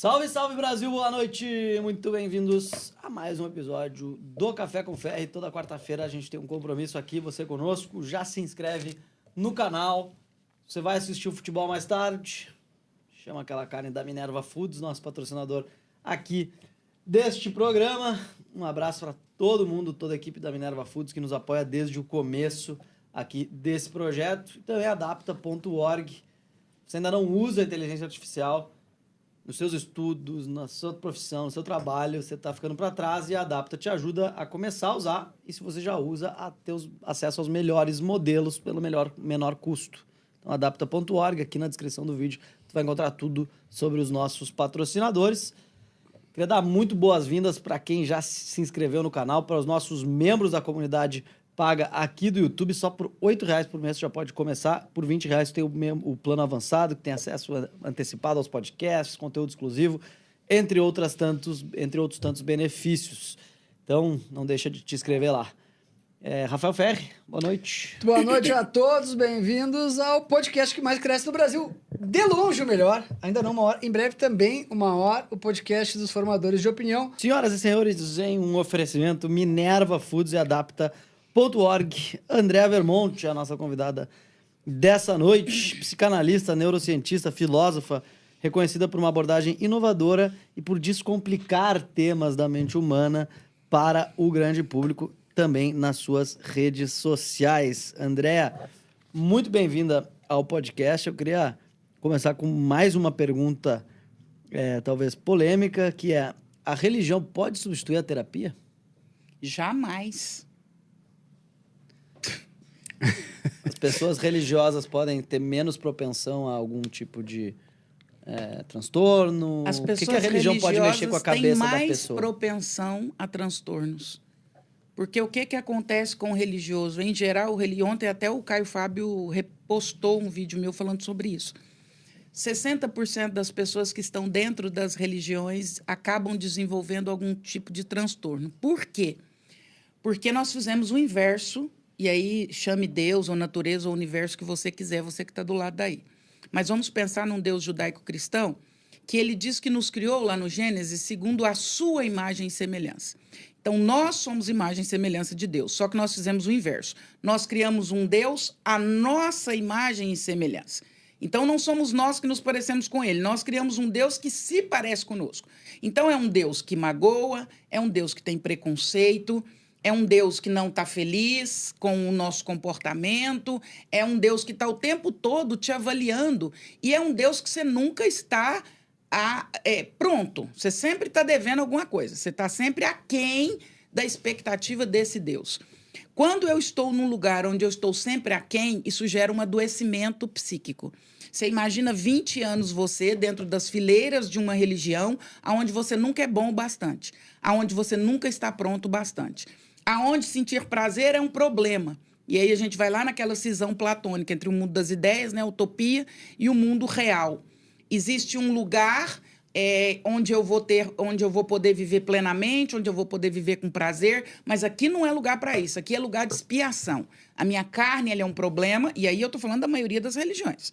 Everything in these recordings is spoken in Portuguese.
Salve, salve Brasil, boa noite! Muito bem-vindos a mais um episódio do Café com Ferre. Toda quarta-feira a gente tem um compromisso aqui, você conosco. Já se inscreve no canal. Você vai assistir o futebol mais tarde. Chama aquela carne da Minerva Foods, nosso patrocinador aqui deste programa. Um abraço para todo mundo, toda a equipe da Minerva Foods que nos apoia desde o começo aqui desse projeto. E também adapta.org. Você ainda não usa a inteligência artificial nos seus estudos, na sua profissão, no seu trabalho, você está ficando para trás e a Adapta te ajuda a começar a usar. E se você já usa, a ter acesso aos melhores modelos pelo menor custo. Então, adapta.org, aqui na descrição do vídeo, você vai encontrar tudo sobre os nossos patrocinadores. Queria dar muito boas-vindas para quem já se inscreveu no canal, para os nossos membros da comunidade paga aqui do YouTube. Só por R$8 por mês você já pode começar. Por R$20 tem o plano avançado, que tem acesso antecipado aos podcasts, conteúdo exclusivo, entre outros tantos benefícios. Então, não deixa de te inscrever lá. Rafael Ferri, boa noite. Boa noite a todos, bem-vindos ao podcast que mais cresce no Brasil. De longe o melhor, ainda não uma hora, em breve também uma hora, o podcast dos formadores de opinião. Senhoras e senhores, em um oferecimento Minerva Foods e Adapta.org. Andréa Vermonte, a nossa convidada dessa noite, psicanalista, neurocientista, filósofa, reconhecida por uma abordagem inovadora e por descomplicar temas da mente humana para o grande público, também nas suas redes sociais. Andréa, muito bem-vinda ao podcast. Eu queria começar com mais uma pergunta, talvez polêmica, que é: a religião pode substituir a terapia? Jamais. As pessoas religiosas podem ter menos propensão a algum tipo de transtorno? As pessoas Por que a religião pode mexer com a cabeça da pessoa? têm mais propensão a transtornos. Porque o que acontece com o religioso? Em geral, ontem até o Caio Fábio repostou um vídeo meu falando sobre isso. 60% das pessoas que estão dentro das religiões acabam desenvolvendo algum tipo de transtorno. Por quê? Porque nós fizemos o inverso, e aí chame Deus, ou natureza, ou universo que você quiser, você que está do lado daí. Mas vamos pensar num Deus judaico-cristão, que ele diz que nos criou lá no Gênesis segundo a sua imagem e semelhança. Então, nós somos imagem e semelhança de Deus, só que nós fizemos o inverso. Nós criamos um Deus à nossa imagem e semelhança. Então, não somos nós que nos parecemos com ele, nós criamos um Deus que se parece conosco. Então, é um Deus que magoa, é um Deus que tem preconceito, é um Deus que não está feliz com o nosso comportamento, é um Deus que está o tempo todo te avaliando, e é um Deus que você nunca está pronto. Você sempre está devendo alguma coisa, você está sempre aquém da expectativa desse Deus. Quando eu estou num lugar onde eu estou sempre aquém, isso gera um adoecimento psíquico. Você imagina 20 anos você dentro das fileiras de uma religião onde você nunca é bom o bastante, onde você nunca está pronto o bastante, aonde sentir prazer é um problema. E aí a gente vai lá naquela cisão platônica entre o mundo das ideias, né, utopia, e o mundo real. Existe um lugar onde eu vou poder viver plenamente, onde eu vou poder viver com prazer, mas aqui não é lugar para isso, aqui é lugar de expiação. A minha carne ela é um problema, e aí eu estou falando da maioria das religiões.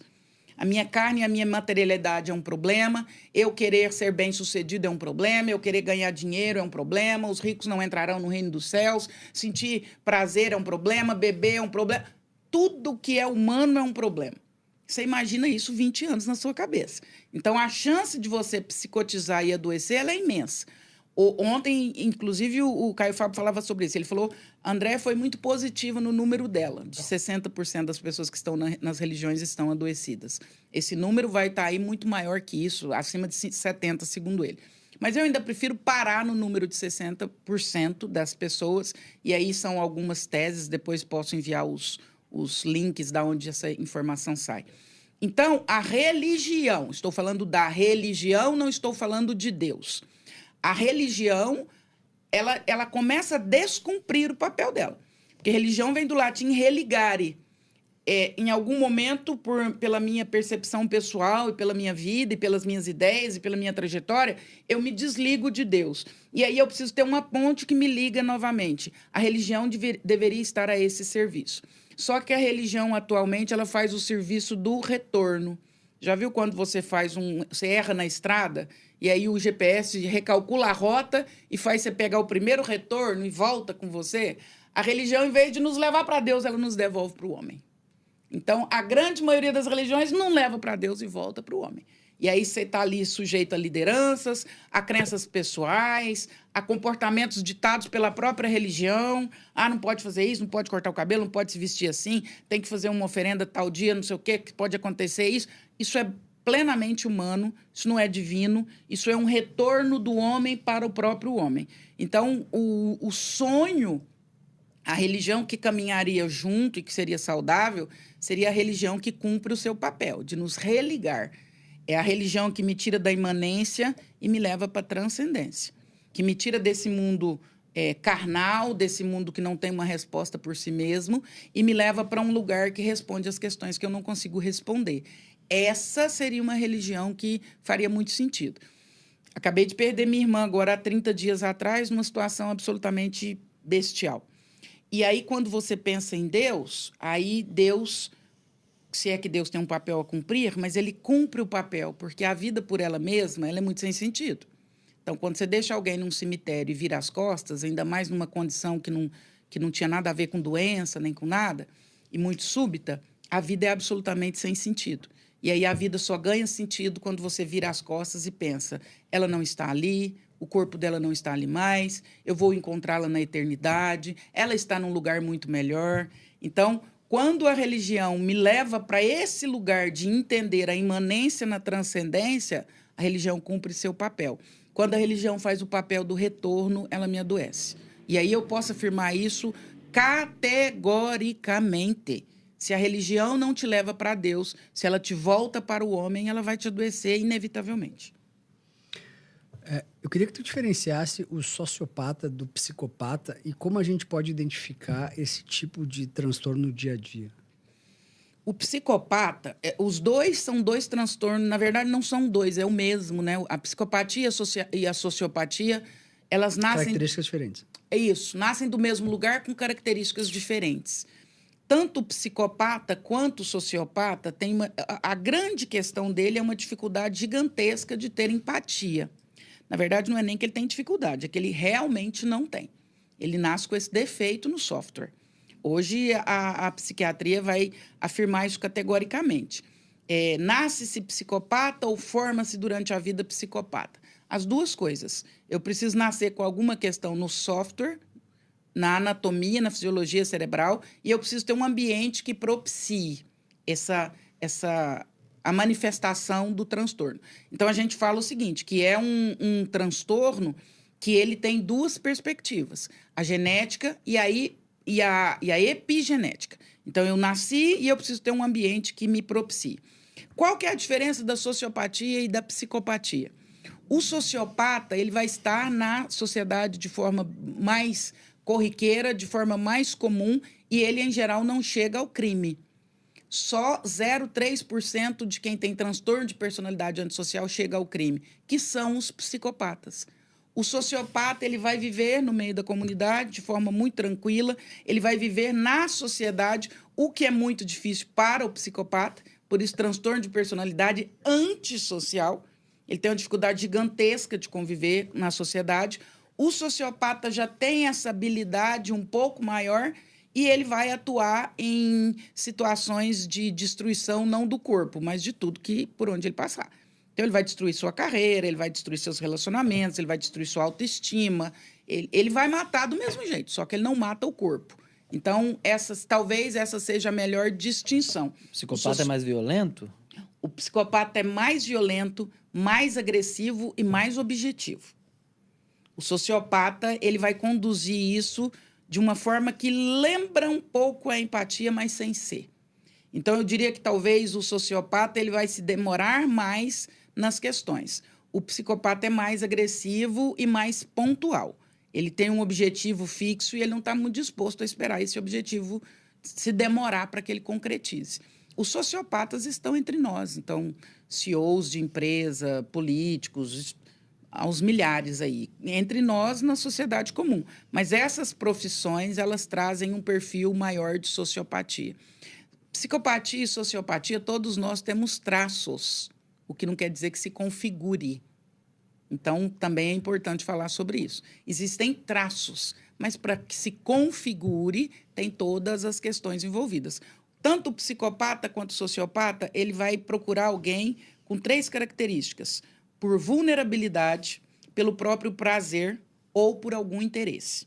A minha carne e a minha materialidade é um problema, eu querer ser bem-sucedido é um problema, eu querer ganhar dinheiro é um problema, os ricos não entrarão no reino dos céus, sentir prazer é um problema, beber é um problema. Tudo que é humano é um problema. Você imagina isso 20 anos na sua cabeça. Então, a chance de você psicotizar e adoecer ela é imensa. Ontem, inclusive, o Caio Fábio falava sobre isso. Ele falou: André foi muito positiva no número dela, de 60% das pessoas que estão nas religiões estão adoecidas. Esse número vai estar aí muito maior que isso, acima de 70%, segundo ele. Mas eu ainda prefiro parar no número de 60% das pessoas, e aí são algumas teses, depois posso enviar os links da onde essa informação sai. Então, a religião, estou falando da religião, não estou falando de Deus. A religião, ela começa a descumprir o papel dela. Porque religião vem do latim religare. Em algum momento, pela minha percepção pessoal e pela minha vida e pelas minhas ideias e pela minha trajetória, eu me desligo de Deus. E aí eu preciso ter uma ponte que me liga novamente. A religião deveria estar a esse serviço. Só que a religião, atualmente, ela faz o serviço do retorno. Já viu quando você você erra na estrada e aí o GPS recalcula a rota e faz você pegar o primeiro retorno e volta com você? A religião, em vez de nos levar para Deus, ela nos devolve para o homem. Então, a grande maioria das religiões não leva para Deus e volta para o homem. E aí você está ali sujeito a lideranças, a crenças pessoais, a comportamentos ditados pela própria religião. Ah, não pode fazer isso, não pode cortar o cabelo, não pode se vestir assim, tem que fazer uma oferenda tal dia, não sei o quê, que pode acontecer isso. Isso é plenamente humano, isso não é divino, isso é um retorno do homem para o próprio homem. Então, o sonho, a religião que caminharia junto e que seria saudável, seria a religião que cumpre o seu papel, de nos religar. É a religião que me tira da imanência e me leva para a transcendência, que me tira desse mundo carnal, desse mundo que não tem uma resposta por si mesmo, e me leva para um lugar que responde às questões que eu não consigo responder. Essa seria uma religião que faria muito sentido. Acabei de perder minha irmã agora há 30 dias atrás, numa situação absolutamente bestial. E aí, quando você pensa em Deus, aí Deus, se é que Deus tem um papel a cumprir, mas ele cumpre o papel, porque a vida por ela mesma, ela é muito sem sentido. Então, quando você deixa alguém num cemitério e vira as costas, ainda mais numa condição que não tinha nada a ver com doença, nem com nada, e muito súbita, a vida é absolutamente sem sentido. E aí a vida só ganha sentido quando você vira as costas e pensa, ela não está ali, o corpo dela não está ali mais, eu vou encontrá-la na eternidade, ela está num lugar muito melhor. Então, quando a religião me leva para esse lugar de entender a imanência na transcendência, a religião cumpre seu papel. Quando a religião faz o papel do retorno, ela me adoece. E aí eu posso afirmar isso categoricamente. Se a religião não te leva para Deus, se ela te volta para o homem, ela vai te adoecer inevitavelmente. Eu queria que tu diferenciasse o sociopata do psicopata e como a gente pode identificar esse tipo de transtorno no dia a dia. O psicopata, os dois são dois transtornos, na verdade não são dois, é o mesmo, né? A psicopatia e a sociopatia, elas nascem... Características diferentes. É isso, nascem do mesmo lugar com características diferentes. Tanto o psicopata quanto o sociopata, a grande questão dele é uma dificuldade gigantesca de ter empatia. Na verdade, não é nem que ele tem dificuldade, é que ele realmente não tem. Ele nasce com esse defeito no software. Hoje, a psiquiatria vai afirmar isso categoricamente. Nasce-se psicopata ou forma-se durante a vida psicopata? As duas coisas. Eu preciso nascer com alguma questão no software, na anatomia, na fisiologia cerebral, e eu preciso ter um ambiente que propicie a manifestação do transtorno. Então, a gente fala o seguinte, que é um transtorno que ele tem duas perspectivas, a genética e a epigenética. Então, eu nasci e eu preciso ter um ambiente que me propicie. Qual que é a diferença da sociopatia e da psicopatia? O sociopata, ele vai estar na sociedade de forma mais corriqueira, de forma mais comum, e ele, em geral, não chega ao crime. Só 0,3% de quem tem transtorno de personalidade antissocial chega ao crime, que são os psicopatas. O sociopata, ele vai viver no meio da comunidade de forma muito tranquila, ele vai viver na sociedade, o que é muito difícil para o psicopata, por isso transtorno de personalidade antissocial, ele tem uma dificuldade gigantesca de conviver na sociedade. O sociopata já tem essa habilidade um pouco maior e ele vai atuar em situações de destruição não do corpo, mas de tudo por onde ele passar. Então, ele vai destruir sua carreira, ele vai destruir seus relacionamentos, ele vai destruir sua autoestima, ele vai matar do mesmo jeito, só que ele não mata o corpo. Então, talvez essa seja a melhor distinção. O psicopata é mais violento? O psicopata é mais violento, mais agressivo e mais objetivo. O sociopata, ele vai conduzir isso de uma forma que lembra um pouco a empatia, mas sem ser. Então, eu diria que talvez o sociopata ele vai se demorar mais nas questões. O psicopata é mais agressivo e mais pontual. Ele tem um objetivo fixo e ele não está muito disposto a esperar esse objetivo se demorar para que ele concretize. Os sociopatas estão entre nós. Então, CEOs de empresa, políticos, aos milhares aí, entre nós na sociedade comum. Mas essas profissões, elas trazem um perfil maior de sociopatia. Psicopatia e sociopatia, todos nós temos traços, o que não quer dizer que se configure. Então, também é importante falar sobre isso. Existem traços, mas para que se configure, tem todas as questões envolvidas. Tanto o psicopata quanto o sociopata, ele vai procurar alguém com 3 características: por vulnerabilidade, pelo próprio prazer ou por algum interesse.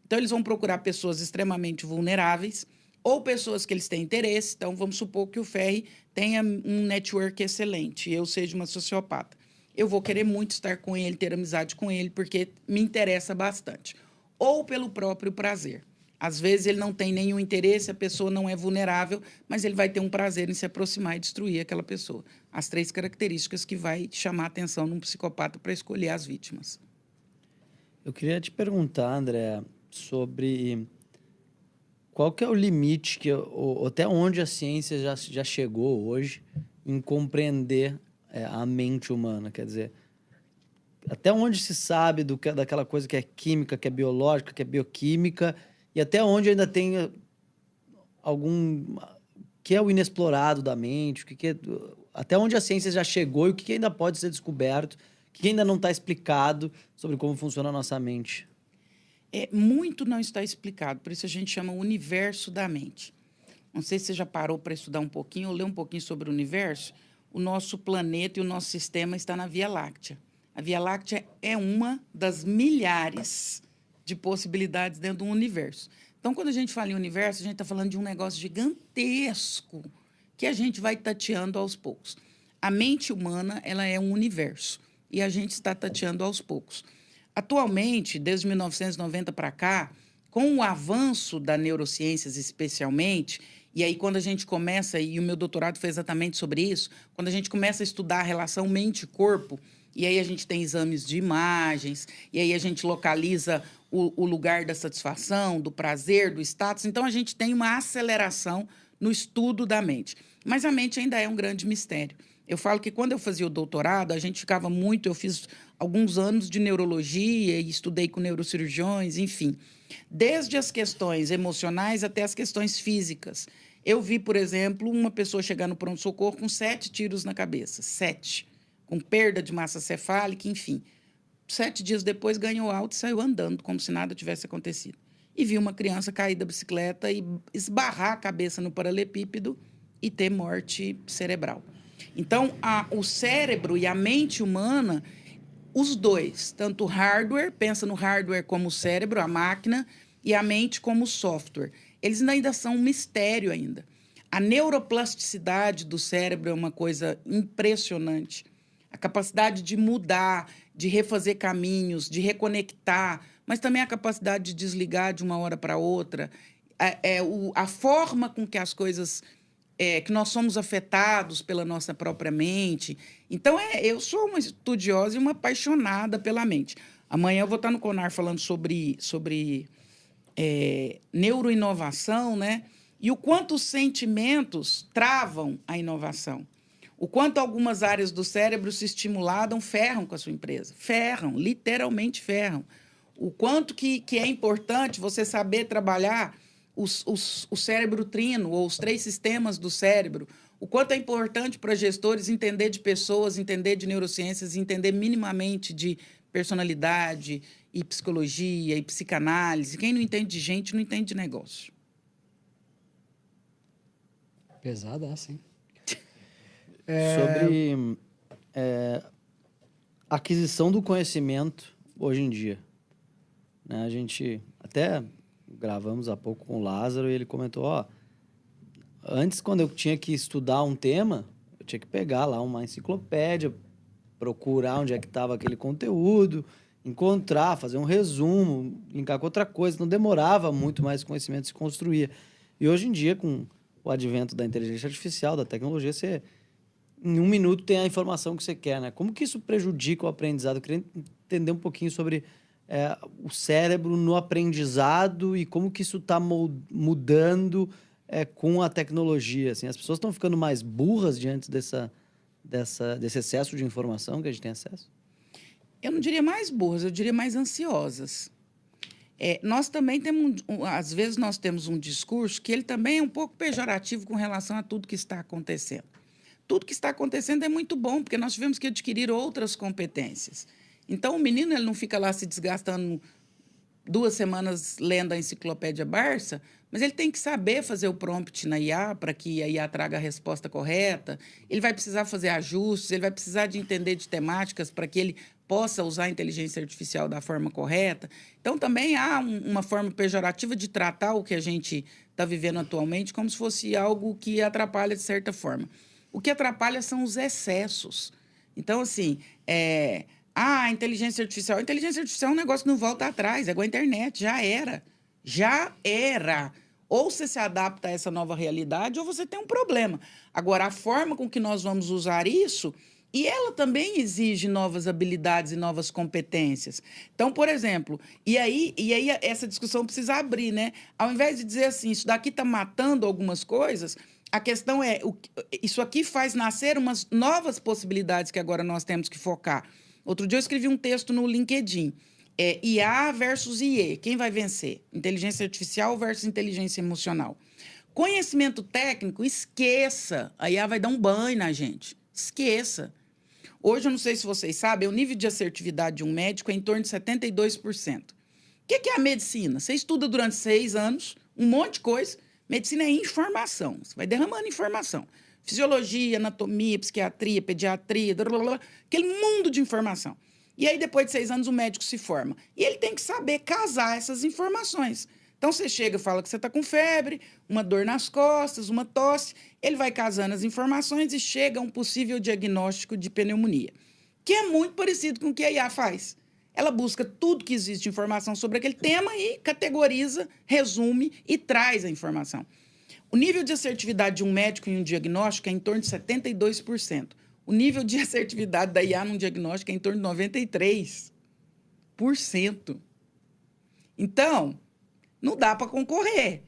Então, eles vão procurar pessoas extremamente vulneráveis ou pessoas que eles têm interesse. Então, vamos supor que o Ferri tenha um network excelente e eu seja uma sociopata. Eu vou querer muito estar com ele, ter amizade com ele, porque me interessa bastante. Ou pelo próprio prazer. Às vezes ele não tem nenhum interesse, a pessoa não é vulnerável, mas ele vai ter um prazer em se aproximar e destruir aquela pessoa. As 3 características que vai chamar a atenção num psicopata para escolher as vítimas. Eu queria te perguntar, André, sobre qual que é o limite, até onde a ciência já chegou hoje em compreender a mente humana. Quer dizer, até onde se sabe daquela coisa que é química, que é biológica, que é bioquímica, e até onde ainda tem algum... que é o inexplorado da mente, até onde a ciência já chegou e o que ainda pode ser descoberto, o que ainda não está explicado sobre como funciona a nossa mente. Muito não está explicado, por isso a gente chama o universo da mente. Não sei se você já parou para estudar um pouquinho ou ler um pouquinho sobre o universo. O nosso planeta e o nosso sistema está na Via Láctea. A Via Láctea é uma das milhares de possibilidades dentro do universo. Então, quando a gente fala em universo, a gente está falando de um negócio gigantesco que a gente vai tateando aos poucos. A mente humana, ela é um universo e a gente está tateando aos poucos. Atualmente, desde 1990 para cá, com o avanço da neurociências especialmente, e aí quando a gente começa, e o meu doutorado foi exatamente sobre isso, quando a gente começa a estudar a relação mente-corpo, e aí a gente tem exames de imagens, e aí a gente localiza o lugar da satisfação, do prazer, do status. Então, a gente tem uma aceleração no estudo da mente. Mas a mente ainda é um grande mistério. Eu falo que quando eu fazia o doutorado, a gente ficava muito... Eu fiz alguns anos de neurologia e estudei com neurocirurgiões, enfim. Desde as questões emocionais até as questões físicas. Eu vi, por exemplo, uma pessoa chegar no pronto-socorro com 7 tiros na cabeça. 7. Com perda de massa cefálica, enfim. 7 dias depois ganhou alta e saiu andando, como se nada tivesse acontecido. E vi uma criança cair da bicicleta e esbarrar a cabeça no paralelepípedo e ter morte cerebral. Então, o cérebro e a mente humana, os dois, tanto o hardware, pensa no hardware como o cérebro, a máquina, e a mente como o software. Eles ainda são um mistério ainda. A neuroplasticidade do cérebro é uma coisa impressionante. A capacidade de mudar, de refazer caminhos, de reconectar, mas também a capacidade de desligar de uma hora para outra. A forma com que as coisas... que nós somos afetados pela nossa própria mente. Então, eu sou uma estudiosa e uma apaixonada pela mente. Amanhã eu vou estar no CONAR falando sobre neuroinovação, né? E o quanto os sentimentos travam a inovação. O quanto algumas áreas do cérebro se estimuladas ferram com a sua empresa. Ferram, literalmente ferram. O quanto que é importante você saber trabalhar o cérebro trino, ou os 3 sistemas do cérebro. O quanto é importante para gestores entender de pessoas, entender de neurociências, entender minimamente de personalidade e psicologia e psicanálise. Quem não entende de gente, não entende de negócio. Pesada, sim. Sobre aquisição do conhecimento hoje em dia. Né? A gente até gravamos há pouco com o Lázaro e ele comentou, antes quando eu tinha que estudar um tema, eu tinha que pegar lá uma enciclopédia, procurar onde é que estava aquele conteúdo, encontrar, fazer um resumo, linkar com outra coisa. Não demorava muito mais, conhecimento se construía. E hoje em dia, com o advento da inteligência artificial, da tecnologia, você, em 1 minuto, tem a informação que você quer, né? Como que isso prejudica o aprendizado? Eu queria entender um pouquinho sobre o cérebro no aprendizado e como que isso está mudando com a tecnologia. Assim, as pessoas estão ficando mais burras diante desse excesso de informação que a gente tem acesso? Eu não diria mais burras, eu diria mais ansiosas. nós também temos, às vezes, nós temos um discurso que ele também é um pouco pejorativo com relação a tudo que está acontecendo. Tudo que está acontecendo é muito bom, porque nós tivemos que adquirir outras competências. Então, o menino ele não fica lá se desgastando 2 semanas lendo a enciclopédia Barça, mas ele tem que saber fazer o prompt na IA para que a IA traga a resposta correta. Ele vai precisar fazer ajustes, ele vai precisar de entender de temáticas para que ele possa usar a inteligência artificial da forma correta. Então, também há uma forma pejorativa de tratar o que a gente está vivendo atualmente como se fosse algo que atrapalha de certa forma. O que atrapalha são os excessos. Então, assim, a inteligência artificial. A inteligência artificial é um negócio que não volta atrás, é igual a internet, já era. Já era. Ou você se adapta a essa nova realidade, ou você tem um problema. Agora, a forma com que nós vamos usar isso, e ela também exige novas habilidades e novas competências. Então, por exemplo, e aí essa discussão precisa abrir, né? Ao invés de dizer assim, isso daqui está matando algumas coisas, a questão é, isso aqui faz nascer umas novas possibilidades que agora nós temos que focar. Outro dia eu escrevi um texto no LinkedIn. IA versus IE. Quem vai vencer? Inteligência artificial versus inteligência emocional. Conhecimento técnico, esqueça. A IA vai dar um banho na gente. Esqueça. Hoje, eu não sei se vocês sabem, o nível de assertividade de um médico é em torno de 72%. O que é a medicina? Você estuda durante 6 anos, um monte de coisa. Medicina é informação. Você vai derramando informação. Fisiologia, anatomia, psiquiatria, pediatria, aquele mundo de informação. E aí, depois de 6 anos, o médico se forma. E ele tem que saber casar essas informações. Então, você chega e fala que você está com febre, uma dor nas costas, uma tosse. Ele vai casando as informações e chega a um possível diagnóstico de pneumonia, que é muito parecido com o que a IA faz. Ela busca tudo que existe de informação sobre aquele tema e categoriza, resume e traz a informação. O nível de assertividade de um médico em um diagnóstico é em torno de 72%. O nível de assertividade da IA num diagnóstico é em torno de 93%. Então, não dá para concorrer.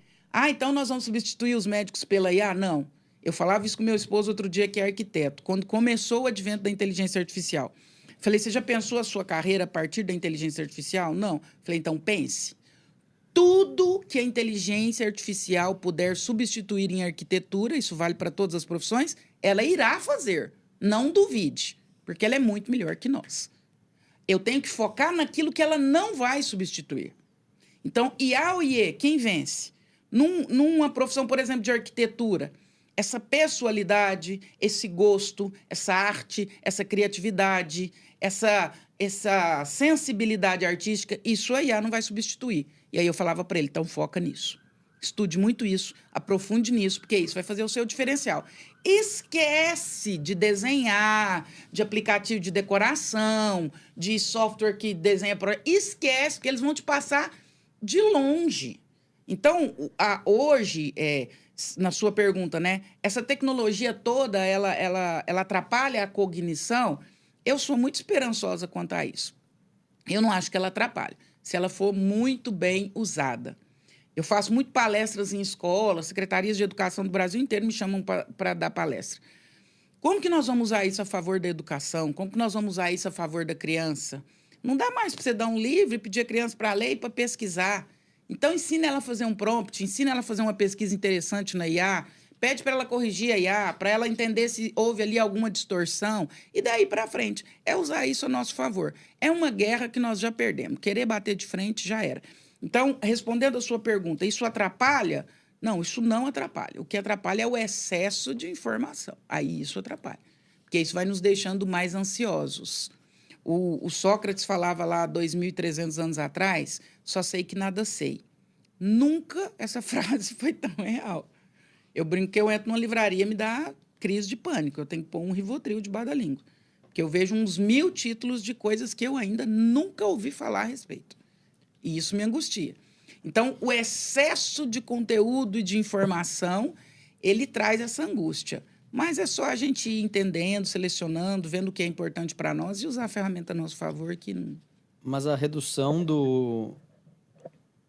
Então nós vamos substituir os médicos pela IA? Não. Eu falava isso com meu esposo outro dia, que é arquiteto, quando começou o advento da inteligência artificial. Falei, você já pensou a sua carreira a partir da inteligência artificial? Não. Falei, então pense. Tudo que a inteligência artificial puder substituir em arquitetura, isso vale para todas as profissões, ela irá fazer. Não duvide, porque ela é muito melhor que nós. Eu tenho que focar naquilo que ela não vai substituir. Então, IA ou IE, quem vence? Numa profissão, por exemplo, de arquitetura, essa pessoalidade, esse gosto, essa arte, essa criatividade, essa sensibilidade artística, isso a IA não vai substituir. E aí eu falava para ele, então foca nisso. Estude muito isso, aprofunde nisso, porque isso vai fazer o seu diferencial. Esquece de desenhar, de aplicativo de decoração, de software que desenha... Esquece, porque eles vão te passar de longe. Então, hoje, na sua pergunta, né? Essa tecnologia toda, ela atrapalha a cognição? Eu sou muito esperançosa quanto a isso. Eu não acho que ela atrapalhe, se ela for muito bem usada. Eu faço muito palestras em escolas, secretarias de educação do Brasil inteiro me chamam para dar palestra. Como que nós vamos usar isso a favor da educação? Como que nós vamos usar isso a favor da criança? Não dá mais para você dar um livro e pedir a criança para ler e para pesquisar. Então, ensina ela a fazer um prompt, ensina ela a fazer uma pesquisa interessante na IA, pede para ela corrigir a IA, para ela entender se houve ali alguma distorção, e daí para frente. É usar isso a nosso favor. É uma guerra que nós já perdemos. Querer bater de frente já era. Então, respondendo a sua pergunta, isso atrapalha? Não, isso não atrapalha. O que atrapalha é o excesso de informação. Aí isso atrapalha, porque isso vai nos deixando mais ansiosos. O Sócrates falava lá 2.300 anos atrás, só sei que nada sei. Nunca essa frase foi tão real. Eu brinco que eu entro numa livraria, me dá crise de pânico. Eu tenho que pôr um Rivotril debaixo da língua. Porque eu vejo uns 1000 títulos de coisas que eu ainda nunca ouvi falar a respeito. E isso me angustia. Então, o excesso de conteúdo e de informação, ele traz essa angústia. Mas é só a gente ir entendendo, selecionando, vendo o que é importante para nós e usar a ferramenta a nosso favor. Mas a redução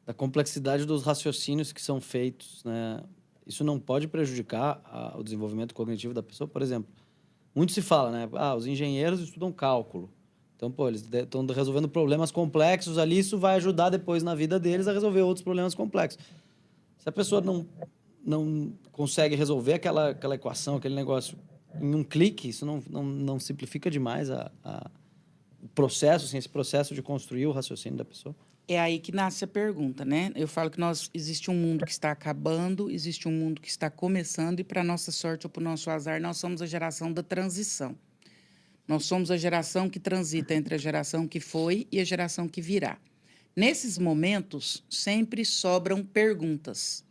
da complexidade dos raciocínios que são feitos, né? Isso não pode prejudicar o desenvolvimento cognitivo da pessoa? Por exemplo, muito se fala, né? Os engenheiros estudam cálculo. Então, pô, eles estão resolvendo problemas complexos ali, isso vai ajudar depois na vida deles a resolver outros problemas complexos. Se a pessoa não consegue resolver aquela equação, aquele negócio em um clique, isso não simplifica demais o processo, assim, esse processo de construir o raciocínio da pessoa? É aí que nasce a pergunta, né? Eu falo que existe um mundo que está acabando, existe um mundo que está começando e, para nossa sorte ou para o nosso azar, nós somos a geração da transição. Nós somos a geração que transita entre a geração que foi e a geração que virá. Nesses momentos, sempre sobram perguntas.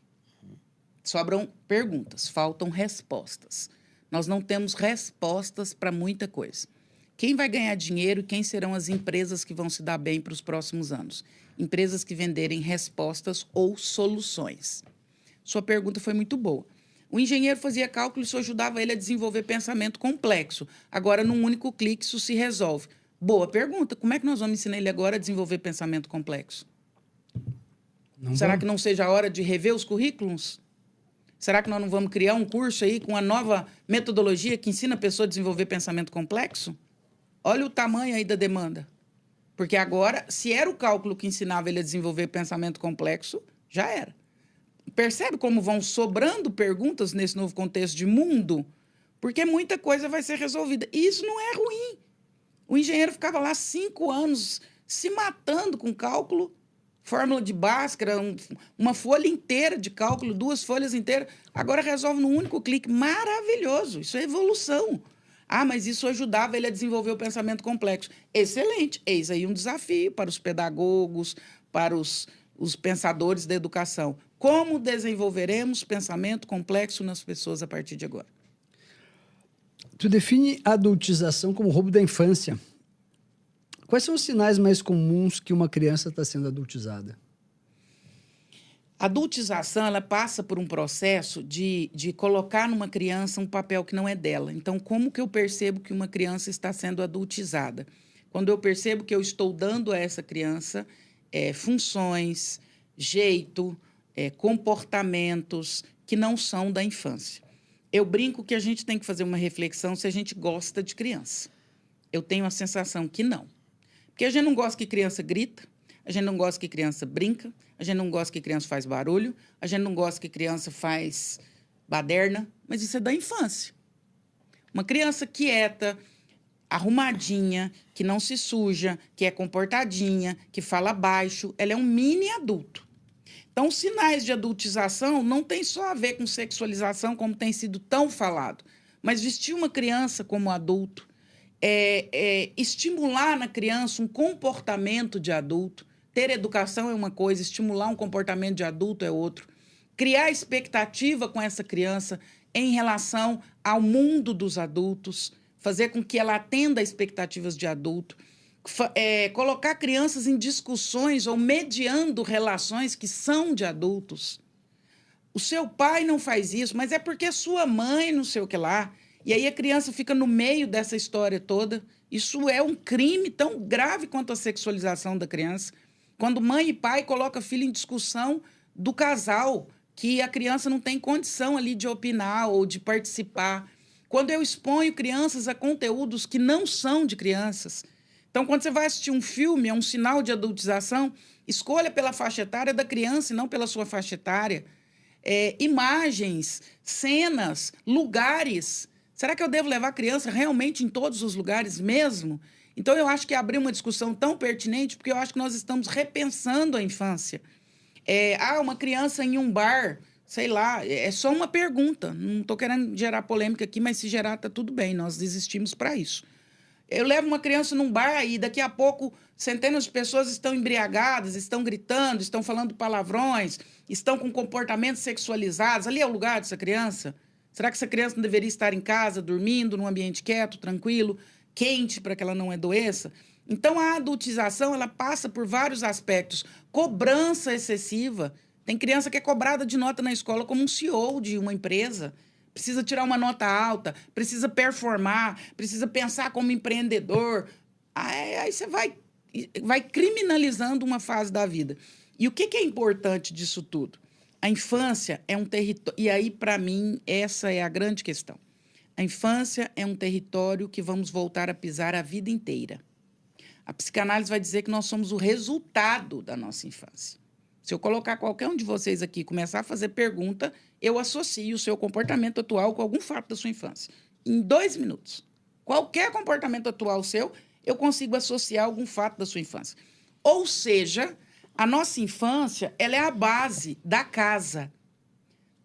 Faltam respostas. Nós não temos respostas para muita coisa. Quem vai ganhar dinheiro e quem serão as empresas que vão se dar bem para os próximos anos? Empresas que venderem respostas ou soluções. Sua pergunta foi muito boa. O engenheiro fazia cálculo e isso ajudava ele a desenvolver pensamento complexo. Agora, num único clique, isso se resolve. Boa pergunta. Como é que nós vamos ensinar ele agora a desenvolver pensamento complexo? Será que não seja a hora de rever os currículos? Será que nós não vamos criar um curso aí com uma nova metodologia que ensina a pessoa a desenvolver pensamento complexo? Olha o tamanho aí da demanda. Porque agora, se era o cálculo que ensinava ele a desenvolver pensamento complexo, já era. Percebe como vão sobrando perguntas nesse novo contexto de mundo? Porque muita coisa vai ser resolvida. E isso não é ruim. O engenheiro ficava lá 5 anos se matando com cálculo, fórmula de Bhaskara, uma folha inteira de cálculo, 2 folhas inteiras. Agora resolve num único clique. Maravilhoso. Isso é evolução. Ah, mas isso ajudava ele a desenvolver o pensamento complexo. Excelente. Eis aí um desafio para os pedagogos, para os pensadores da educação. Como desenvolveremos pensamento complexo nas pessoas a partir de agora? Tu define a adultização como roubo da infância. Quais são os sinais mais comuns que uma criança está sendo adultizada? A adultização, ela passa por um processo de colocar numa criança um papel que não é dela. Então, como que eu percebo que uma criança está sendo adultizada? Quando eu percebo que eu estou dando a essa criança funções, jeito, comportamentos que não são da infância. Eu brinco que a gente tem que fazer uma reflexão se a gente gosta de criança. Eu tenho a sensação que não. Porque a gente não gosta que criança grita, a gente não gosta que criança brinca, a gente não gosta que criança faz barulho, a gente não gosta que criança faz baderna, mas isso é da infância. Uma criança quieta, arrumadinha, que não se suja, que é comportadinha, que fala baixo, ela é um mini adulto. Então, os sinais de adultização não tem só a ver com sexualização, como tem sido tão falado, mas vestir uma criança como adulto, estimular na criança um comportamento de adulto. Ter educação é uma coisa, estimular um comportamento de adulto é outro. Criar expectativa com essa criança em relação ao mundo dos adultos, fazer com que ela atenda a expectativas de adulto, colocar crianças em discussões ou mediando relações que são de adultos. O seu pai não faz isso, mas é porque sua mãe não sei o que lá. E aí a criança fica no meio dessa história toda. Isso é um crime tão grave quanto a sexualização da criança. Quando mãe e pai colocam filho em discussão do casal, que a criança não tem condição ali de opinar ou de participar. Quando eu exponho crianças a conteúdos que não são de crianças. Então, quando você vai assistir um filme, é um sinal de adultização, escolha pela faixa etária da criança e não pela sua faixa etária. Imagens, cenas, lugares. Será que eu devo levar a criança realmente em todos os lugares mesmo? Então, eu acho que abrir uma discussão tão pertinente, porque eu acho que nós estamos repensando a infância. Uma criança em um bar, sei lá, é só uma pergunta. Não estou querendo gerar polêmica aqui, mas se gerar, está tudo bem, nós existimos para isso. Eu levo uma criança num bar e daqui a pouco centenas de pessoas estão embriagadas, estão gritando, estão falando palavrões, estão com comportamentos sexualizados. Ali é o lugar dessa criança? Será que essa criança não deveria estar em casa, dormindo, num ambiente quieto, tranquilo, quente, para que ela não adoeça? Então, a adultização ela passa por vários aspectos. Cobrança excessiva. Tem criança que é cobrada de nota na escola como um CEO de uma empresa. Precisa tirar uma nota alta, precisa performar, precisa pensar como empreendedor. Aí você vai criminalizando uma fase da vida. E o que é importante disso tudo? A infância é um território... E aí, para mim, essa é a grande questão. A infância é um território que vamos voltar a pisar a vida inteira. A psicanálise vai dizer que nós somos o resultado da nossa infância. Se eu colocar qualquer um de vocês aqui e começar a fazer pergunta, eu associo o seu comportamento atual com algum fato da sua infância. Em 2 minutos. Qualquer comportamento atual seu, eu consigo associar algum fato da sua infância. Ou seja, a nossa infância, ela é a base da casa.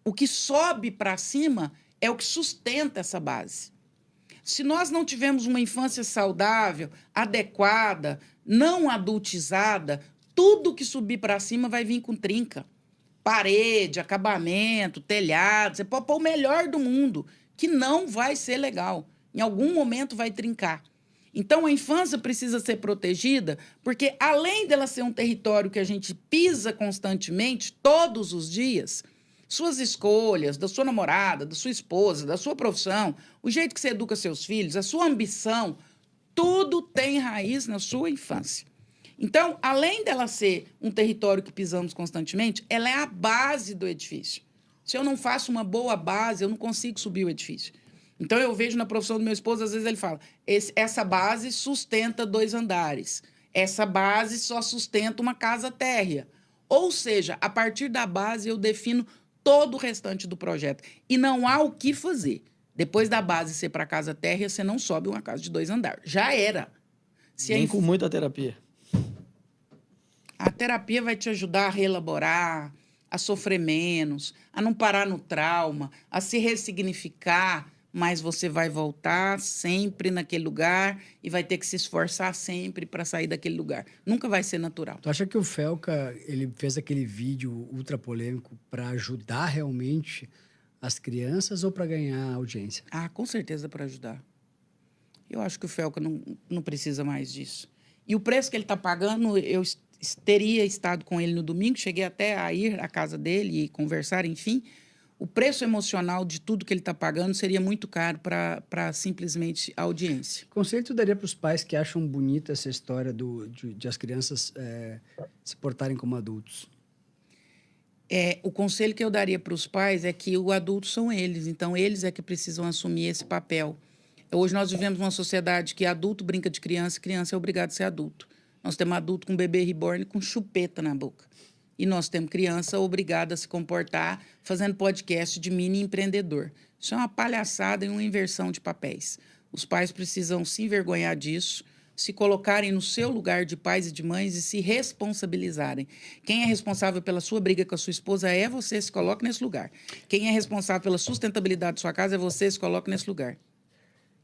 O que sobe para cima é o que sustenta essa base. Se nós não tivermos uma infância saudável, adequada, não adultizada, tudo que subir para cima vai vir com trinca. Parede, acabamento, telhado, você pode pôr o melhor do mundo, que não vai ser legal. Em algum momento vai trincar. Então, a infância precisa ser protegida, porque além dela ser um território que a gente pisa constantemente, todos os dias, suas escolhas, da sua namorada, da sua esposa, da sua profissão, o jeito que você educa seus filhos, a sua ambição, tudo tem raiz na sua infância. Então, além dela ser um território que pisamos constantemente, ela é a base do edifício. Se eu não faço uma boa base, eu não consigo subir o edifício. Então, eu vejo na profissão do meu esposo, às vezes ele fala, essa base sustenta 2 andares. Essa base só sustenta uma casa térrea. Ou seja, a partir da base eu defino todo o restante do projeto. E não há o que fazer. Depois da base ser para casa térrea, você não sobe uma casa de 2 andares. Já era. Nem com muita terapia. A terapia vai te ajudar a reelaborar, a sofrer menos, a não parar no trauma, a se ressignificar, mas você vai voltar sempre naquele lugar e vai ter que se esforçar sempre para sair daquele lugar. Nunca vai ser natural. Tu acha que o Felca, ele fez aquele vídeo ultra polêmico para ajudar realmente as crianças ou para ganhar audiência? Ah, com certeza para ajudar. Eu acho que o Felca não precisa mais disso. E o preço que ele está pagando, eu teria estado com ele no domingo, cheguei até a ir à casa dele e conversar, enfim. O preço emocional de tudo que ele está pagando seria muito caro para simplesmente a audiência. Que conselho tu daria para os pais que acham bonita essa história de as crianças se portarem como adultos? O conselho que eu daria para os pais é que os adultos são eles, então eles é que precisam assumir esse papel. Hoje nós vivemos uma sociedade que adulto brinca de criança e criança é obrigado a ser adulto. Nós temos adulto com bebê reborn com chupeta na boca. E nós temos criança obrigada a se comportar fazendo podcast de mini empreendedor. Isso é uma palhaçada e uma inversão de papéis. Os pais precisam se envergonhar disso, se colocarem no seu lugar de pais e de mães e se responsabilizarem. Quem é responsável pela sua briga com a sua esposa é você, se coloque nesse lugar. Quem é responsável pela sustentabilidade da sua casa é você, se coloque nesse lugar.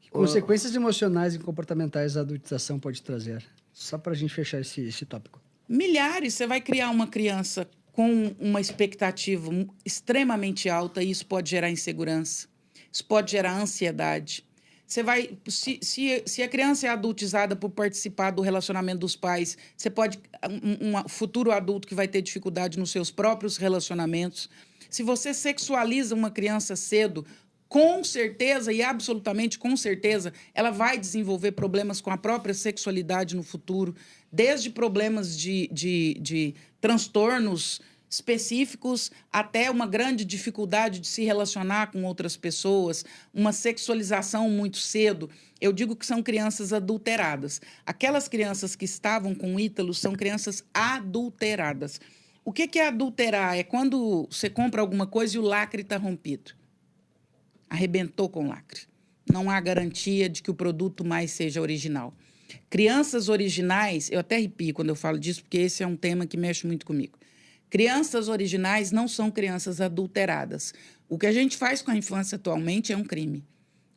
Que consequências emocionais e comportamentais a adultização pode trazer? Só para a gente fechar esse tópico. Milhares. Você vai criar uma criança com uma expectativa extremamente alta e isso pode gerar insegurança. Isso pode gerar ansiedade. Você vai, se a criança é adultizada por participar do relacionamento dos pais, você pode um futuro adulto que vai ter dificuldade nos seus próprios relacionamentos. Se você sexualiza uma criança cedo, com certeza e absolutamente com certeza, ela vai desenvolver problemas com a própria sexualidade no futuro, desde problemas de transtornos específicos até uma grande dificuldade de se relacionar com outras pessoas, uma sexualização muito cedo. Eu digo que são crianças adulteradas. Aquelas crianças que estavam com Ítalo são crianças adulteradas. O que é adulterar? É quando você compra alguma coisa e o lacre está rompido. Arrebentou com o lacre. Não há garantia de que o produto mais seja original. Crianças originais, eu até arrepio quando eu falo disso, porque esse é um tema que mexe muito comigo. Crianças originais não são crianças adulteradas. O que a gente faz com a infância atualmente é um crime.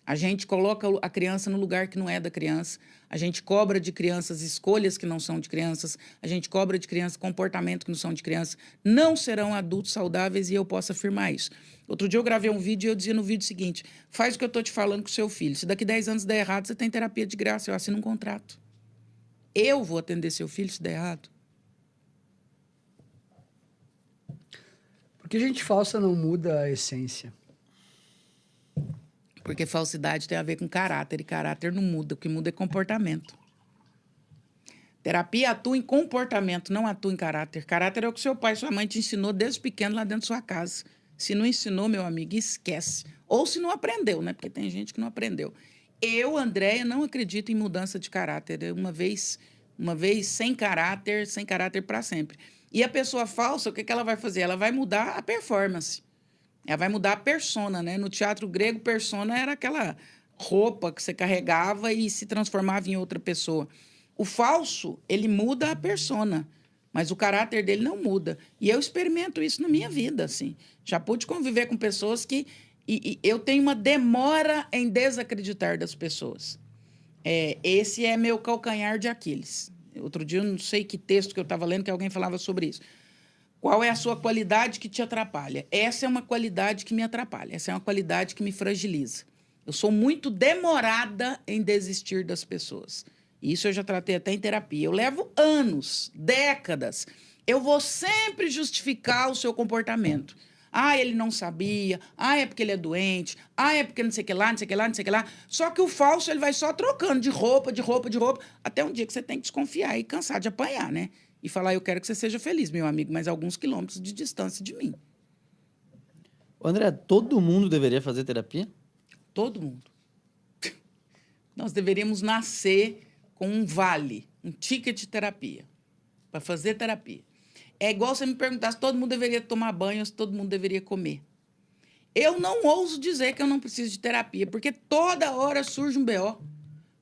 A gente coloca a criança no lugar que não é da criança, a gente cobra de crianças escolhas que não são de crianças, a gente cobra de crianças comportamento que não são de crianças. Não serão adultos saudáveis e eu posso afirmar isso. Outro dia eu gravei um vídeo e eu dizia no vídeo o seguinte: faz o que eu estou te falando com o seu filho. Se daqui 10 anos der errado, você tem terapia de graça, eu assino um contrato. Eu vou atender seu filho se der errado. Porque gente falsa não muda a essência. Porque falsidade tem a ver com caráter, e caráter não muda, o que muda é comportamento. Terapia atua em comportamento, não atua em caráter. Caráter é o que seu pai e sua mãe te ensinou desde pequeno lá dentro da sua casa. Se não ensinou, meu amigo, esquece. Ou se não aprendeu, né? Porque tem gente que não aprendeu. Eu, Andréia, não acredito em mudança de caráter. Uma vez Uma vez sem caráter para sempre. E a pessoa falsa, o que ela vai fazer? Ela vai mudar a performance. Ela vai mudar a persona, né? No teatro grego, persona era aquela roupa que você carregava e se transformava em outra pessoa. O falso, ele muda a persona, mas o caráter dele não muda. E eu experimento isso na minha vida, assim. Já pude conviver com pessoas que... E eu tenho uma demora em desacreditar das pessoas. Esse é meu calcanhar de Aquiles. Outro dia, eu não sei que texto que eu estava lendo, que alguém falava sobre isso. Qual é a sua qualidade que te atrapalha? Essa é uma qualidade que me atrapalha. Essa é uma qualidade que me fragiliza. Eu sou muito demorada em desistir das pessoas. Isso eu já tratei até em terapia. Eu levo anos, décadas. Eu vou sempre justificar o seu comportamento. Ah, ele não sabia. Ah, é porque ele é doente. Ah, é porque não sei o que lá, não sei o que lá, não sei o que lá. Só que o falso, ele vai só trocando de roupa, até um dia que você tem que desconfiar e cansar de apanhar, né? E falar, eu quero que você seja feliz, meu amigo, mas alguns quilômetros de distância de mim. André, todo mundo deveria fazer terapia? Todo mundo. Nós deveríamos nascer com um vale, um ticket de terapia, para fazer terapia. É igual você me perguntar se todo mundo deveria tomar banho ou se todo mundo deveria comer. Eu não ouso dizer que eu não preciso de terapia, porque toda hora surge um BO.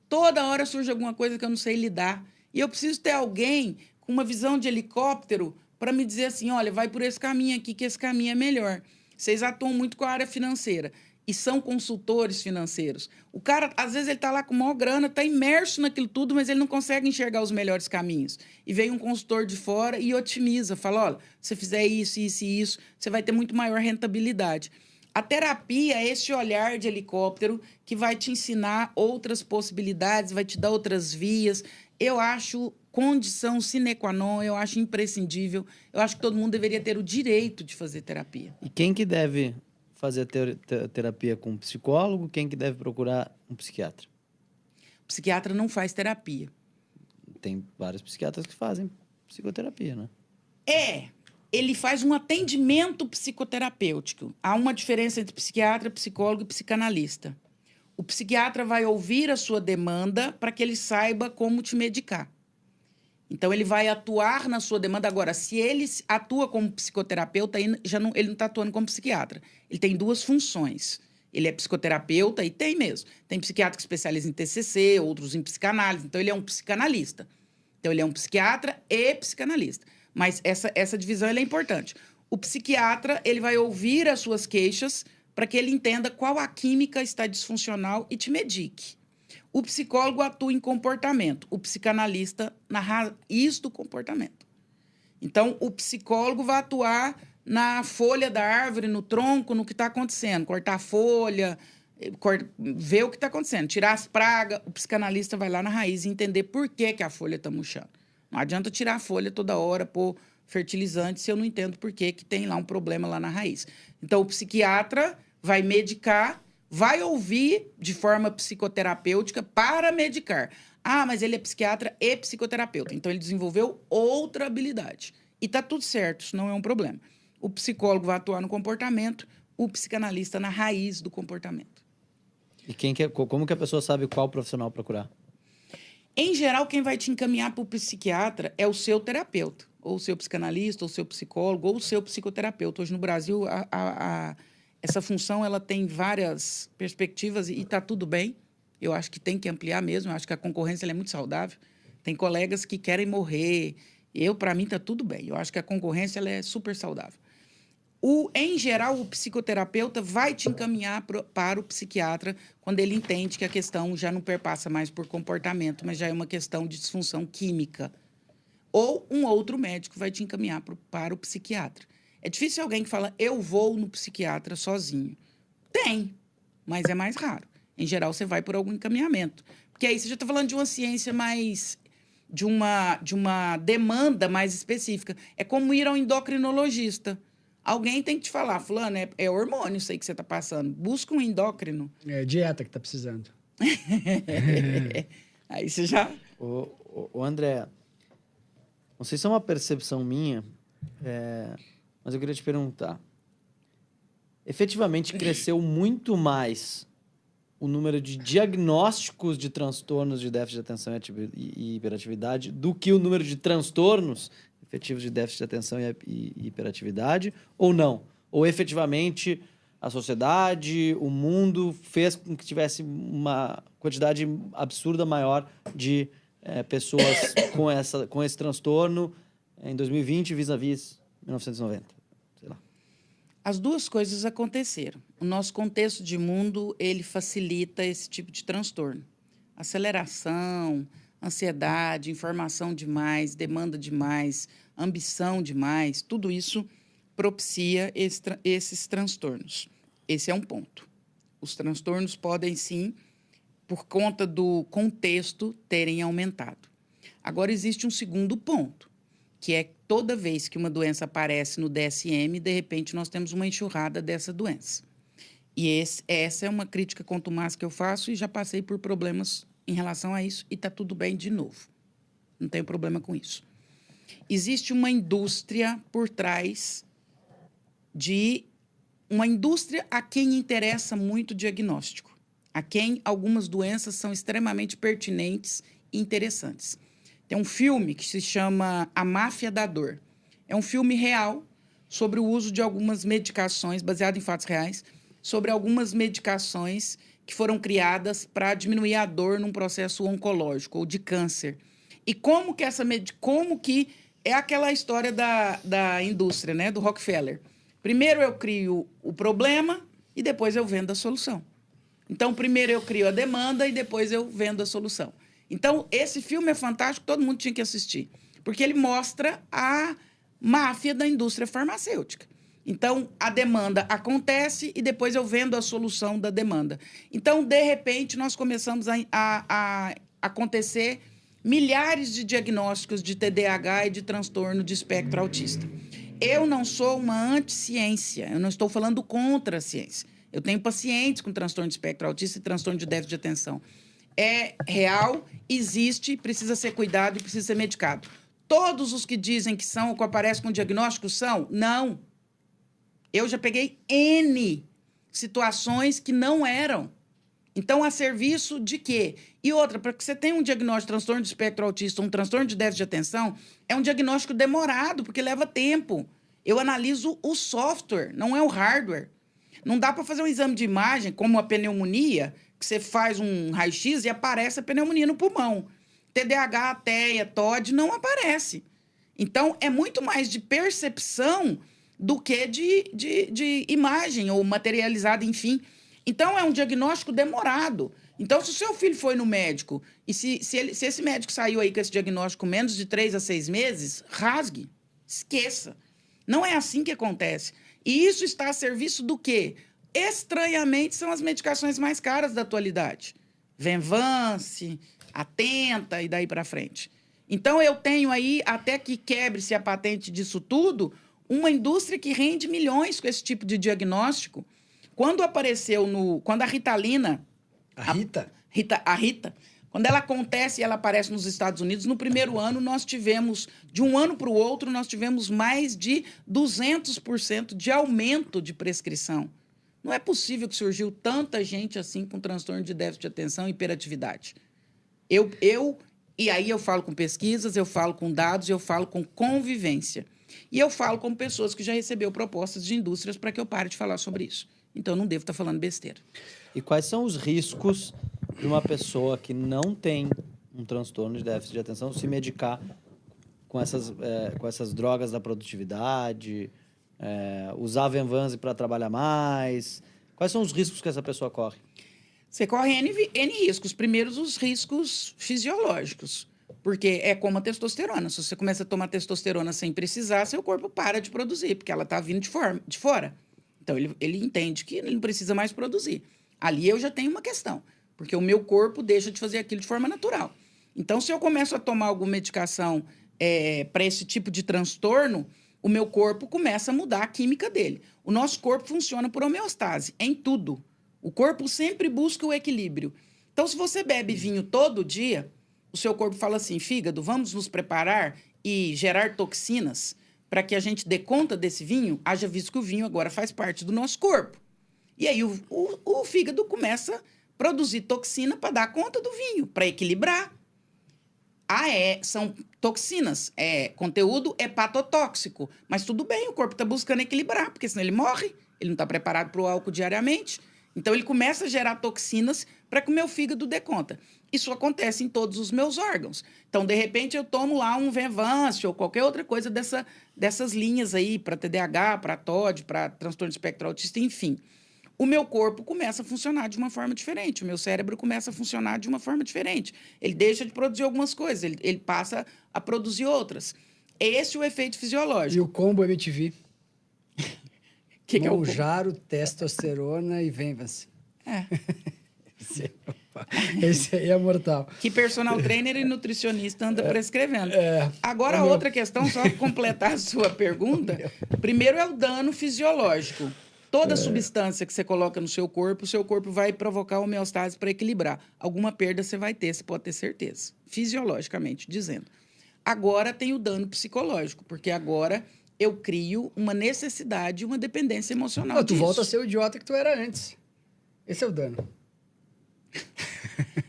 Toda hora surge alguma coisa que eu não sei lidar. E eu preciso ter alguém com uma visão de helicóptero para me dizer assim, olha, vai por esse caminho aqui, que esse caminho é melhor. Vocês atuam muito com a área financeira e são consultores financeiros. O cara, às vezes, ele está lá com maior grana, está imerso naquilo tudo, mas ele não consegue enxergar os melhores caminhos. E vem um consultor de fora e otimiza, fala, olha, se você fizer isso, isso e isso, você vai ter muito maior rentabilidade. A terapia é esse olhar de helicóptero que vai te ensinar outras possibilidades, vai te dar outras vias. Eu acho condição sine qua non, eu acho imprescindível. Eu acho que todo mundo deveria ter o direito de fazer terapia. E quem que deve fazer terapia com um psicólogo? Quem que deve procurar um psiquiatra? O psiquiatra não faz terapia. Tem vários psiquiatras que fazem psicoterapia, né? Ele faz um atendimento psicoterapêutico. Há uma diferença entre psiquiatra, psicólogo e psicanalista. O psiquiatra vai ouvir a sua demanda para que ele saiba como te medicar. Então, ele vai atuar na sua demanda. Agora, se ele atua como psicoterapeuta, ele não está atuando como psiquiatra. Ele tem duas funções. Ele é psicoterapeuta, e tem mesmo. Tem psiquiatra que especializa em TCC, outros em psicanálise. Então, ele é um psicanalista. Então, ele é um psiquiatra e psicanalista. Mas essa divisão ela é importante. O psiquiatra ele vai ouvir as suas queixas para que ele entenda qual a química está disfuncional e te medique. O psicólogo atua em comportamento, o psicanalista na raiz do comportamento. Então, o psicólogo vai atuar na folha da árvore, no tronco, no que está acontecendo. Cortar a folha, ver o que está acontecendo, tirar as pragas. O psicanalista vai lá na raiz e entender por que a folha está murchando. Não adianta tirar a folha toda hora, pôr fertilizante, se eu não entendo por que tem lá um problema lá na raiz. Então, o psiquiatra vai medicar, vai ouvir de forma psicoterapêutica para medicar. Ah, mas ele é psiquiatra e psicoterapeuta. Então, ele desenvolveu outra habilidade. E está tudo certo, isso não é um problema. O psicólogo vai atuar no comportamento, o psicanalista na raiz do comportamento. E como que a pessoa sabe qual profissional procurar? Em geral, quem vai te encaminhar para o psiquiatra é o seu terapeuta, ou o seu psicanalista, ou o seu psicólogo, ou o seu psicoterapeuta. Hoje, no Brasil, essa função ela tem várias perspectivas e está tudo bem. Eu acho que tem que ampliar mesmo. Eu acho que a concorrência ela é muito saudável. Tem colegas que querem morrer. Para mim, está tudo bem. Eu acho que a concorrência ela é super saudável. Em geral, o psicoterapeuta vai te encaminhar para o psiquiatra quando ele entende que a questão já não perpassa mais por comportamento, mas já é uma questão de disfunção química. Ou um outro médico vai te encaminhar para o psiquiatra. É difícil alguém que fala, eu vou no psiquiatra sozinho. Tem, mas é mais raro. Em geral, você vai por algum encaminhamento. Porque aí você já está falando de uma ciência mais... de uma demanda mais específica. É como ir ao endocrinologista. Alguém tem que te falar, fulano, é hormônio isso aí que você está passando. Busca um endócrino. É dieta que está precisando. Aí você já... Ô André, não sei se é uma percepção minha, mas eu queria te perguntar. Efetivamente, cresceu muito mais o número de diagnósticos de transtornos de déficit de atenção e hiperatividade do que o número de transtornos efetivos de déficit de atenção e hiperatividade, ou não? Ou efetivamente a sociedade, o mundo fez com que tivesse uma quantidade absurda maior de pessoas com esse transtorno em 2020 vis-à-vis 1990? Sei lá. As duas coisas aconteceram. O nosso contexto de mundo, ele facilita esse tipo de transtorno. Aceleração, ansiedade, informação demais, demanda demais, ambição demais, tudo isso propicia esses transtornos. Esse é um ponto. Os transtornos podem, sim, por conta do contexto, terem aumentado. Agora, existe um segundo ponto, que é toda vez que uma doença aparece no DSM, de repente nós temos uma enxurrada dessa doença. E essa é uma crítica contumaz que eu faço e já passei por problemas em relação a isso e está tudo bem de novo. Não tenho problema com isso. Existe uma indústria por trás uma indústria a quem interessa muito o diagnóstico, a quem algumas doenças são extremamente pertinentes e interessantes. Tem um filme que se chama A Máfia da Dor. É um filme real sobre o uso de algumas medicações, baseado em fatos reais, sobre algumas medicações que foram criadas para diminuir a dor num processo oncológico ou de câncer. E como que é aquela história da indústria, né, do Rockefeller. Primeiro eu crio o problema e depois eu vendo a solução. Então, primeiro eu crio a demanda e depois eu vendo a solução. Então, esse filme é fantástico, todo mundo tinha que assistir, porque ele mostra a máfia da indústria farmacêutica. Então, a demanda acontece e depois eu vendo a solução da demanda. Então, de repente, nós começamos a acontecer milhares de diagnósticos de TDAH e de transtorno de espectro autista. Eu não sou uma anti-ciência, eu não estou falando contra a ciência. Eu tenho pacientes com transtorno de espectro autista e transtorno de déficit de atenção. É real, existe, precisa ser cuidado e precisa ser medicado. Todos os que dizem que são ou que aparecem com diagnóstico são? Não. Eu já peguei N situações que não eram. Então, a serviço de quê? E outra, para que você tenha um diagnóstico de transtorno de espectro autista, um transtorno de déficit de atenção, é um diagnóstico demorado, porque leva tempo. Eu analiso o software, não é o hardware. Não dá para fazer um exame de imagem, como a pneumonia, que você faz um raio-x e aparece a pneumonia no pulmão. TDAH, TEA, TOD, não aparece. Então, é muito mais de percepção do que de imagem ou materializada, enfim. Então, é um diagnóstico demorado. Então, se o seu filho foi no médico e se esse médico saiu aí com esse diagnóstico menos de 3 a 6 meses, rasgue, esqueça. Não é assim que acontece. E isso está a serviço do quê? Estranhamente, são as medicações mais caras da atualidade. Venvance, Atenta e daí para frente. Então, eu tenho aí, até que quebre-se a patente disso tudo, uma indústria que rende milhões com esse tipo de diagnóstico. Quando apareceu quando a Ritalina... A Rita? A Rita. Quando ela acontece e ela aparece nos Estados Unidos, no primeiro ano nós tivemos, de um ano para o outro, nós tivemos mais de 200% de aumento de prescrição. Não é possível que surgiu tanta gente assim com transtorno de déficit de atenção e hiperatividade. E aí eu falo com pesquisas, eu falo com dados, eu falo com convivência. E eu falo com pessoas que já recebeu propostas de indústrias para que eu pare de falar sobre isso. Então, eu não devo estar falando besteira. E quais são os riscos de uma pessoa que não tem um transtorno de déficit de atenção se medicar com essas drogas da produtividade, usar a Venvanse para trabalhar mais? Quais são os riscos que essa pessoa corre? Você corre N riscos. Primeiro, os riscos fisiológicos. Porque é como a testosterona. Se você começa a tomar testosterona sem precisar, seu corpo para de produzir, porque ela está vindo de fora. Então, ele entende que ele não precisa mais produzir. Ali eu já tenho uma questão, porque o meu corpo deixa de fazer aquilo de forma natural. Então, se eu começo a tomar alguma medicação para esse tipo de transtorno, o meu corpo começa a mudar a química dele. O nosso corpo funciona por homeostase, em tudo. O corpo sempre busca o equilíbrio. Então, se você bebe vinho todo dia, o seu corpo fala assim, fígado, vamos nos preparar e gerar toxinas para que a gente dê conta desse vinho, haja visto que o vinho agora faz parte do nosso corpo. E aí o fígado começa a produzir toxina para dar conta do vinho, para equilibrar. São toxinas, conteúdo hepatotóxico. Mas tudo bem, o corpo está buscando equilibrar, porque senão ele morre, ele não está preparado para o álcool diariamente. Então, ele começa a gerar toxinas para que o meu fígado dê conta. Isso acontece em todos os meus órgãos. Então, de repente, eu tomo lá um Venvance ou qualquer outra coisa dessas linhas aí, para TDAH, para TOD, para transtorno de espectro autista, enfim. O meu corpo começa a funcionar de uma forma diferente, o meu cérebro começa a funcionar de uma forma diferente. Ele deixa de produzir algumas coisas, ele passa a produzir outras. Esse é o efeito fisiológico. E o combo MTV? Que é o Mounjaro, testosterona e Venvance. É. Esse aí é mortal. Que personal trainer e nutricionista anda prescrevendo. É. Agora, outra questão, só para completar a sua pergunta. Primeiro é o dano fisiológico. Toda substância que você coloca no seu corpo, o seu corpo vai provocar homeostase para equilibrar. Alguma perda você vai ter, você pode ter certeza. Fisiologicamente dizendo. Agora tem o dano psicológico, porque agora eu crio uma necessidade, uma dependência emocional Tu volta a ser o idiota que tu era antes. Esse é o dano.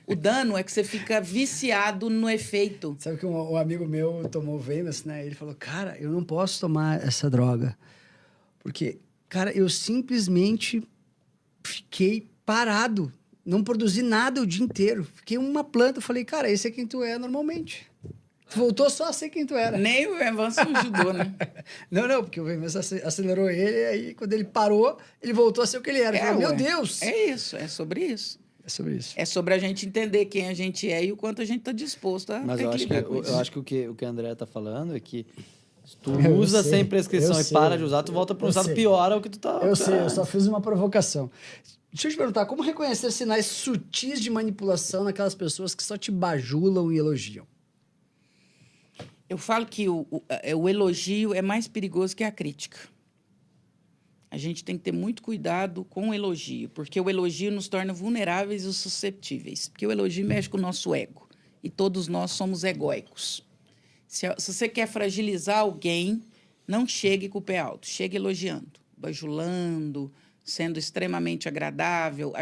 O dano é que você fica viciado no efeito. Sabe que um amigo meu tomou Venus, né? Ele falou, cara, eu não posso tomar essa droga. Porque, cara, eu simplesmente fiquei parado. Não produzi nada o dia inteiro. Fiquei uma planta. Eu falei, cara, esse é quem tu é normalmente. Tu voltou só a ser quem tu era. Nem o Venvance ajudou, né? Não, porque o Venvance acelerou ele. Aí, quando ele parou, ele voltou a ser o que ele era. Falei, meu Deus! É isso, é sobre isso. É sobre isso. É sobre a gente entender quem a gente é e o quanto a gente está disposto a Mas eu acho que o que a André está falando é que se tu usa sem prescrição e para de usar, tu volta para um estado pior ao que tu tá... Eu sei, eu só fiz uma provocação. Deixa eu te perguntar, como reconhecer sinais sutis de manipulação naquelas pessoas que só te bajulam e elogiam? Eu falo que o elogio é mais perigoso que a crítica. A gente tem que ter muito cuidado com o elogio, porque o elogio nos torna vulneráveis e susceptíveis. Porque o elogio mexe com o nosso ego. E todos nós somos egóicos. Se você quer fragilizar alguém, não chegue com o pé alto. Chegue elogiando, bajulando, sendo extremamente agradável.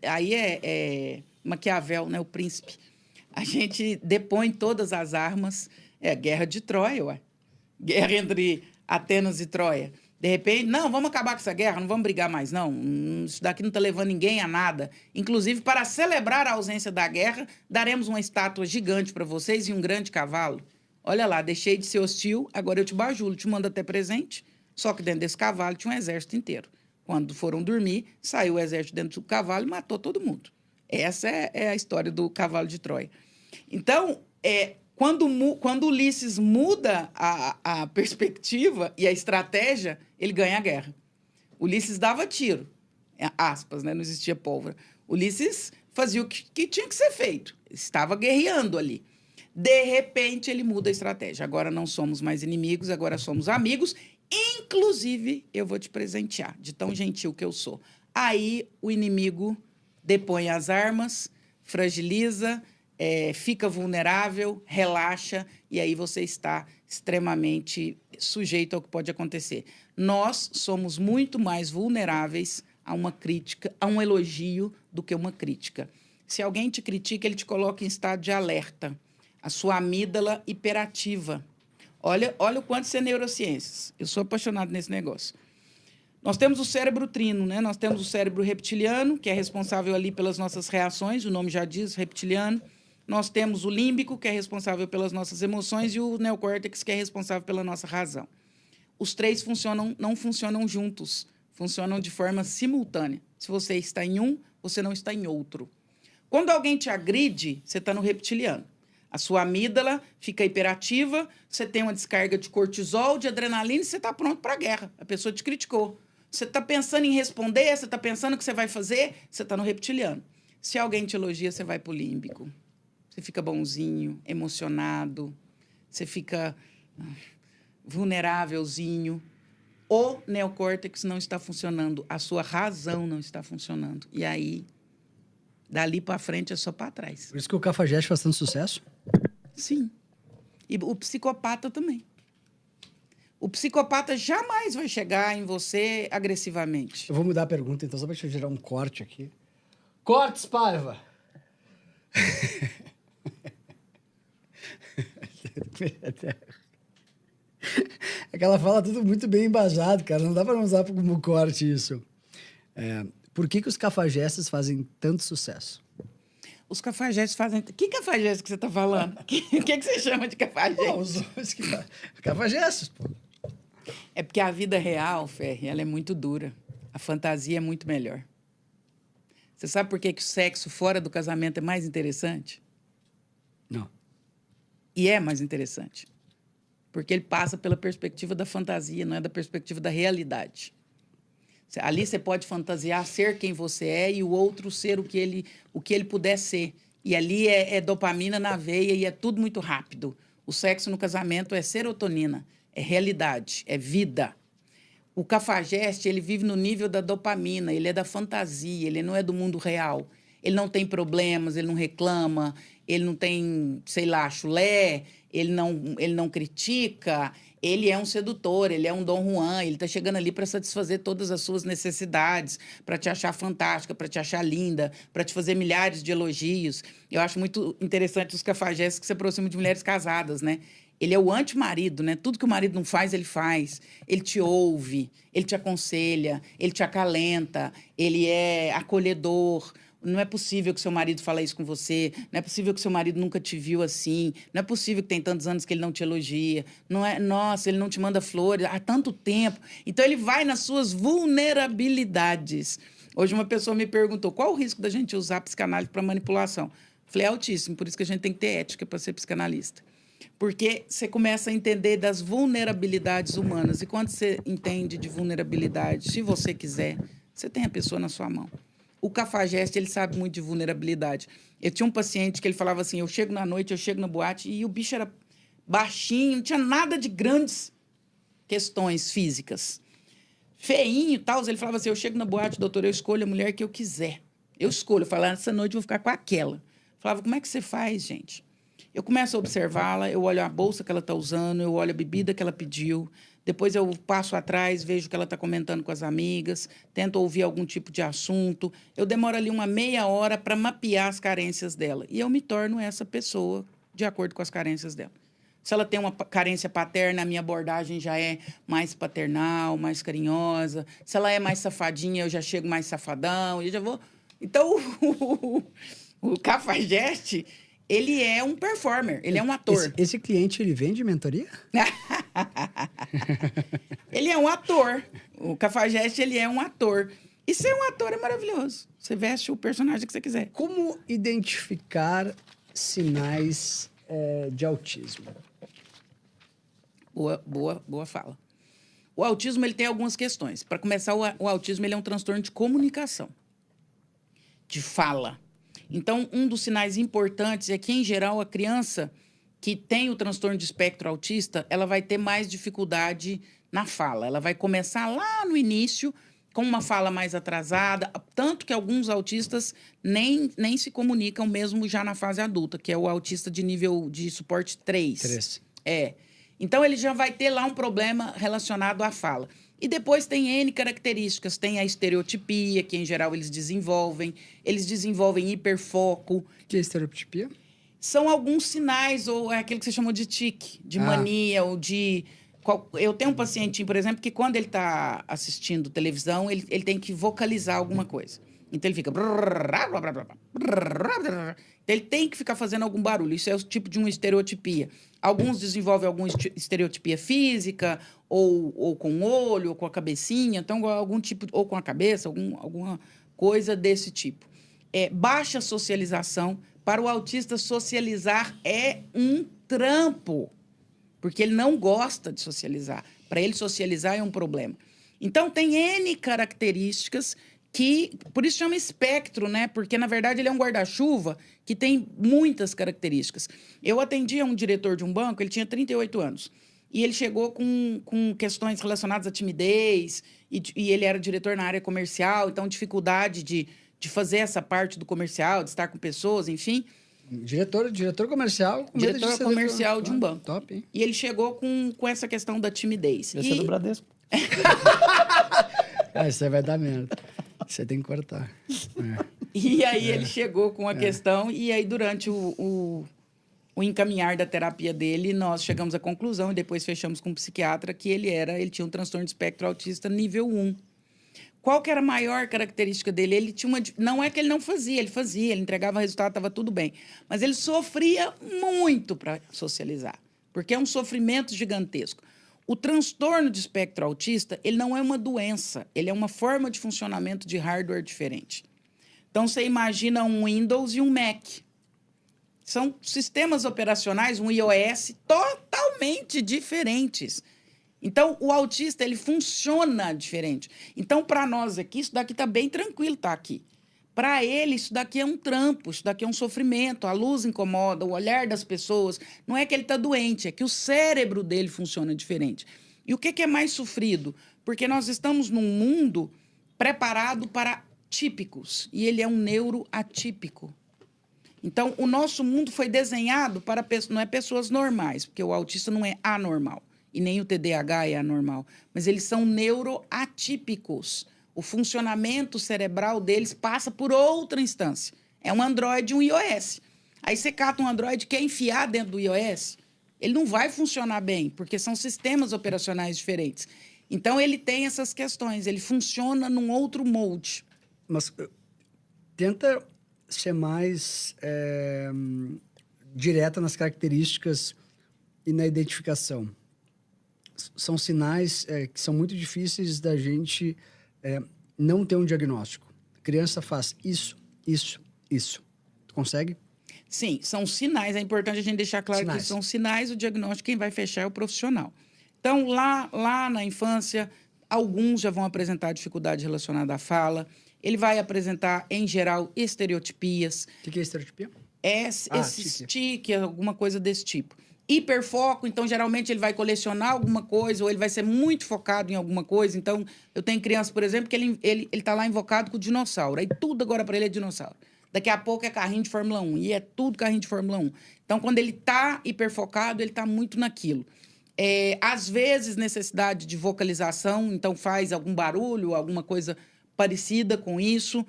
Aí é Maquiavel, né, o príncipe. A gente depõe todas as armas. É a guerra de Troia, ué. Guerra entre Atenas e Troia. De repente, não, vamos acabar com essa guerra, não vamos brigar mais, não. Isso daqui não está levando ninguém a nada. Inclusive, para celebrar a ausência da guerra, daremos uma estátua gigante para vocês e um grande cavalo. Olha lá, deixei de ser hostil, agora eu te bajulo, te mando até presente. Só que dentro desse cavalo tinha um exército inteiro. Quando foram dormir, saiu o exército dentro do cavalo e matou todo mundo. Essa é a história do cavalo de Troia. Então, quando Ulisses muda a perspectiva e a estratégia, ele ganha a guerra. Ulisses dava tiro, aspas, né? Não existia pólvora. Ulisses fazia o que tinha que ser feito. Estava guerreando ali. De repente, ele muda a estratégia. Agora não somos mais inimigos, agora somos amigos. Inclusive, eu vou te presentear, de tão gentil que eu sou. Aí, o inimigo depõe as armas, fragiliza, fica vulnerável, relaxa, e aí você está extremamente sujeito ao que pode acontecer. Nós somos muito mais vulneráveis a uma crítica, a um elogio, do que uma crítica. Se alguém te critica, ele te coloca em estado de alerta. A sua amígdala hiperativa. Olha o quanto isso é neurociências. Eu sou apaixonado nesse negócio. Nós temos o cérebro trino, né? Nós temos o cérebro reptiliano, que é responsável ali pelas nossas reações, o nome já diz, reptiliano. Nós temos o límbico, que é responsável pelas nossas emoções, e o neocórtex, que é responsável pela nossa razão. Os três não funcionam juntos, funcionam de forma simultânea. Se você está em um, você não está em outro. Quando alguém te agride, você está no reptiliano. A sua amígdala fica hiperativa, você tem uma descarga de cortisol, de adrenalina, e você está pronto para a guerra. A pessoa te criticou. Você está pensando em responder, você está pensando o que você vai fazer, você está no reptiliano. Se alguém te elogia, você vai para o límbico. Você fica bonzinho, emocionado, você fica vulnerávelzinho. O neocórtex não está funcionando, a sua razão não está funcionando. E aí, dali para frente, é só para trás. Por isso que o Cafajeste faz tanto sucesso? Sim. E o psicopata também. O psicopata jamais vai chegar em você agressivamente. Eu vou mudar a pergunta, então, só para te gerar um corte aqui. Cortes Paiva. É que ela fala tudo muito bem embasado, cara. Não dá pra não usar como corte isso. Por que os cafajestes fazem tanto sucesso? Os cafajestes fazem... Que cafajeste que você está falando? O que você chama de cafajeste? Pô, os homens que cafajestes, pô. É porque a vida real, Ferri, ela é muito dura. A fantasia é muito melhor. Você sabe por que o sexo fora do casamento é mais interessante? Não. E é mais interessante. Porque ele passa pela perspectiva da fantasia, não é da perspectiva da realidade. Ali você pode fantasiar ser quem você é e o outro ser o que ele puder ser. E ali é dopamina na veia e é tudo muito rápido. O sexo no casamento é serotonina, é realidade, é vida. O cafajeste, ele vive no nível da dopamina, ele é da fantasia, ele não é do mundo real. Ele não tem problemas, ele não reclama, ele não tem, sei lá, chulé, ele não critica, ele é um sedutor, ele é um Dom Juan, ele está chegando ali para satisfazer todas as suas necessidades, para te achar fantástica, para te achar linda, para te fazer milhares de elogios. Eu acho muito interessante os cafajestes que se aproximam de mulheres casadas, né? Ele é o anti-marido, né? Tudo que o marido não faz, ele faz. Ele te ouve, ele te aconselha, ele te acalenta, ele é acolhedor. Não é possível que seu marido fale isso com você. Não é possível que seu marido nunca te viu assim. Não é possível que tem tantos anos que ele não te elogia. Não é, nossa, ele não te manda flores há tanto tempo. Então, ele vai nas suas vulnerabilidades. Hoje, uma pessoa me perguntou qual o risco da gente usar psicanálise para manipulação. Falei, é altíssimo, por isso que a gente tem que ter ética para ser psicanalista. Porque você começa a entender das vulnerabilidades humanas. E quando você entende de vulnerabilidade, se você quiser, você tem a pessoa na sua mão. O cafajeste, ele sabe muito de vulnerabilidade. Eu tinha um paciente que ele falava assim, eu chego na noite, eu chego na boate, e o bicho era baixinho, não tinha nada de grandes questões físicas. Feinho e tal, ele falava assim, eu chego na boate, doutor, eu escolho a mulher que eu quiser. Eu escolho, eu falava, essa noite eu vou ficar com aquela. Eu falava, como é que você faz, gente? Eu começo a observá-la, eu olho a bolsa que ela está usando, eu olho a bebida que ela pediu, depois eu passo atrás, vejo o que ela está comentando com as amigas, tento ouvir algum tipo de assunto. Eu demoro ali uma meia hora para mapear as carências dela. E eu me torno essa pessoa de acordo com as carências dela. Se ela tem uma carência paterna, a minha abordagem já é mais paternal, mais carinhosa. Se ela é mais safadinha, eu já chego mais safadão. Eu já vou... Então, o cafajeste... Ele é um performer, ele é um ator. Esse cliente, ele vende mentoria? Ele é um ator. O cafajeste, ele é um ator. E ser um ator é maravilhoso. Você veste o personagem que você quiser. Como identificar sinais de autismo? Boa fala. O autismo, ele tem algumas questões. Para começar, o autismo, ele é um transtorno de comunicação, de fala. Então, um dos sinais importantes é que, em geral, a criança que tem o transtorno de espectro autista, ela vai ter mais dificuldade na fala. Ela vai começar lá no início com uma fala mais atrasada, tanto que alguns autistas nem se comunicam mesmo já na fase adulta, que é o autista de nível de suporte 3. 3. Então, ele já vai ter lá um problema relacionado à fala. E depois tem N características. Tem a estereotipia, que em geral eles desenvolvem. Eles desenvolvem hiperfoco. O que é estereotipia? São alguns sinais, ou é aquilo que você chamou de tique, de mania, ou de... Eu tenho um pacientinho, por exemplo, que quando ele está assistindo televisão, ele tem que vocalizar alguma coisa. Então, ele fica... Ele tem que ficar fazendo algum barulho. Isso é o tipo de uma estereotipia. Alguns desenvolvem alguma estereotipia física, ou com o olho, ou com a cabecinha. Então, algum tipo... Ou com a cabeça, alguma coisa desse tipo. Baixa socialização. Para o autista, socializar é um trampo. Porque ele não gosta de socializar. Para ele, socializar é um problema. Então, tem N características que... Por isso chama espectro, né? Porque, na verdade, ele é um guarda-chuva que tem muitas características. Eu atendi a um diretor de um banco, ele tinha 38 anos. E ele chegou com questões relacionadas à timidez, e ele era diretor na área comercial, então dificuldade de fazer essa parte do comercial, de estar com pessoas, enfim. Diretor comercial. Diretor comercial de um banco. Top, hein? E ele chegou com essa questão da timidez. Esse é do Bradesco. Isso aí vai dar merda. Você tem que cortar. E aí ele chegou com a questão, e aí durante o encaminhar da terapia dele, nós chegamos à conclusão, e depois fechamos com um psiquiatra, que ele tinha um transtorno de espectro autista nível 1. Qual que era a maior característica dele? Ele tinha não é que ele não fazia, ele entregava resultado, estava tudo bem. Mas ele sofria muito para socializar, porque é um sofrimento gigantesco. O transtorno de espectro autista, ele não é uma doença, ele é uma forma de funcionamento de hardware diferente. Então, você imagina um Windows e um Mac. São sistemas operacionais, um iOS, totalmente diferentes. Então, o autista, ele funciona diferente. Então, para nós aqui, isso daqui está bem tranquilo, tá aqui. Para ele, isso daqui é um trampo, isso daqui é um sofrimento, a luz incomoda, o olhar das pessoas. Não é que ele está doente, é que o cérebro dele funciona diferente. E o que é mais sofrido? Porque nós estamos num mundo preparado para típicos, e ele é um neuroatípico. Então, o nosso mundo foi desenhado para não é pessoas normais, porque o autista não é anormal, e nem o TDAH é anormal, mas eles são neuroatípicos. O funcionamento cerebral deles passa por outra instância. É um Android e um iOS. Aí você cata um Android e quer enfiar dentro do iOS, ele não vai funcionar bem, porque são sistemas operacionais diferentes. Então, ele tem essas questões, ele funciona num outro molde. Mas tenta ser mais direta nas características e na identificação. São sinais que são muito difíceis da gente não ter um diagnóstico. A criança faz isso, isso, isso. Tu consegue? Sim, são sinais. É importante a gente deixar claro que são sinais. O diagnóstico, quem vai fechar é o profissional. Então, lá na infância, alguns já vão apresentar dificuldade relacionada à fala. Ele vai apresentar, em geral, estereotipias. O que é estereotipia? Esse tique, alguma coisa desse tipo. Hiperfoco, então, geralmente, ele vai colecionar alguma coisa ou ele vai ser muito focado em alguma coisa. Então, eu tenho criança, por exemplo, que ele tá lá invocado com o dinossauro. Aí tudo agora para ele é dinossauro. Daqui a pouco é carrinho de Fórmula 1. E é tudo carrinho de Fórmula 1. Então, quando ele tá hiperfocado, ele tá muito naquilo. Às vezes, necessidade de vocalização, então faz algum barulho, alguma coisa parecida com isso.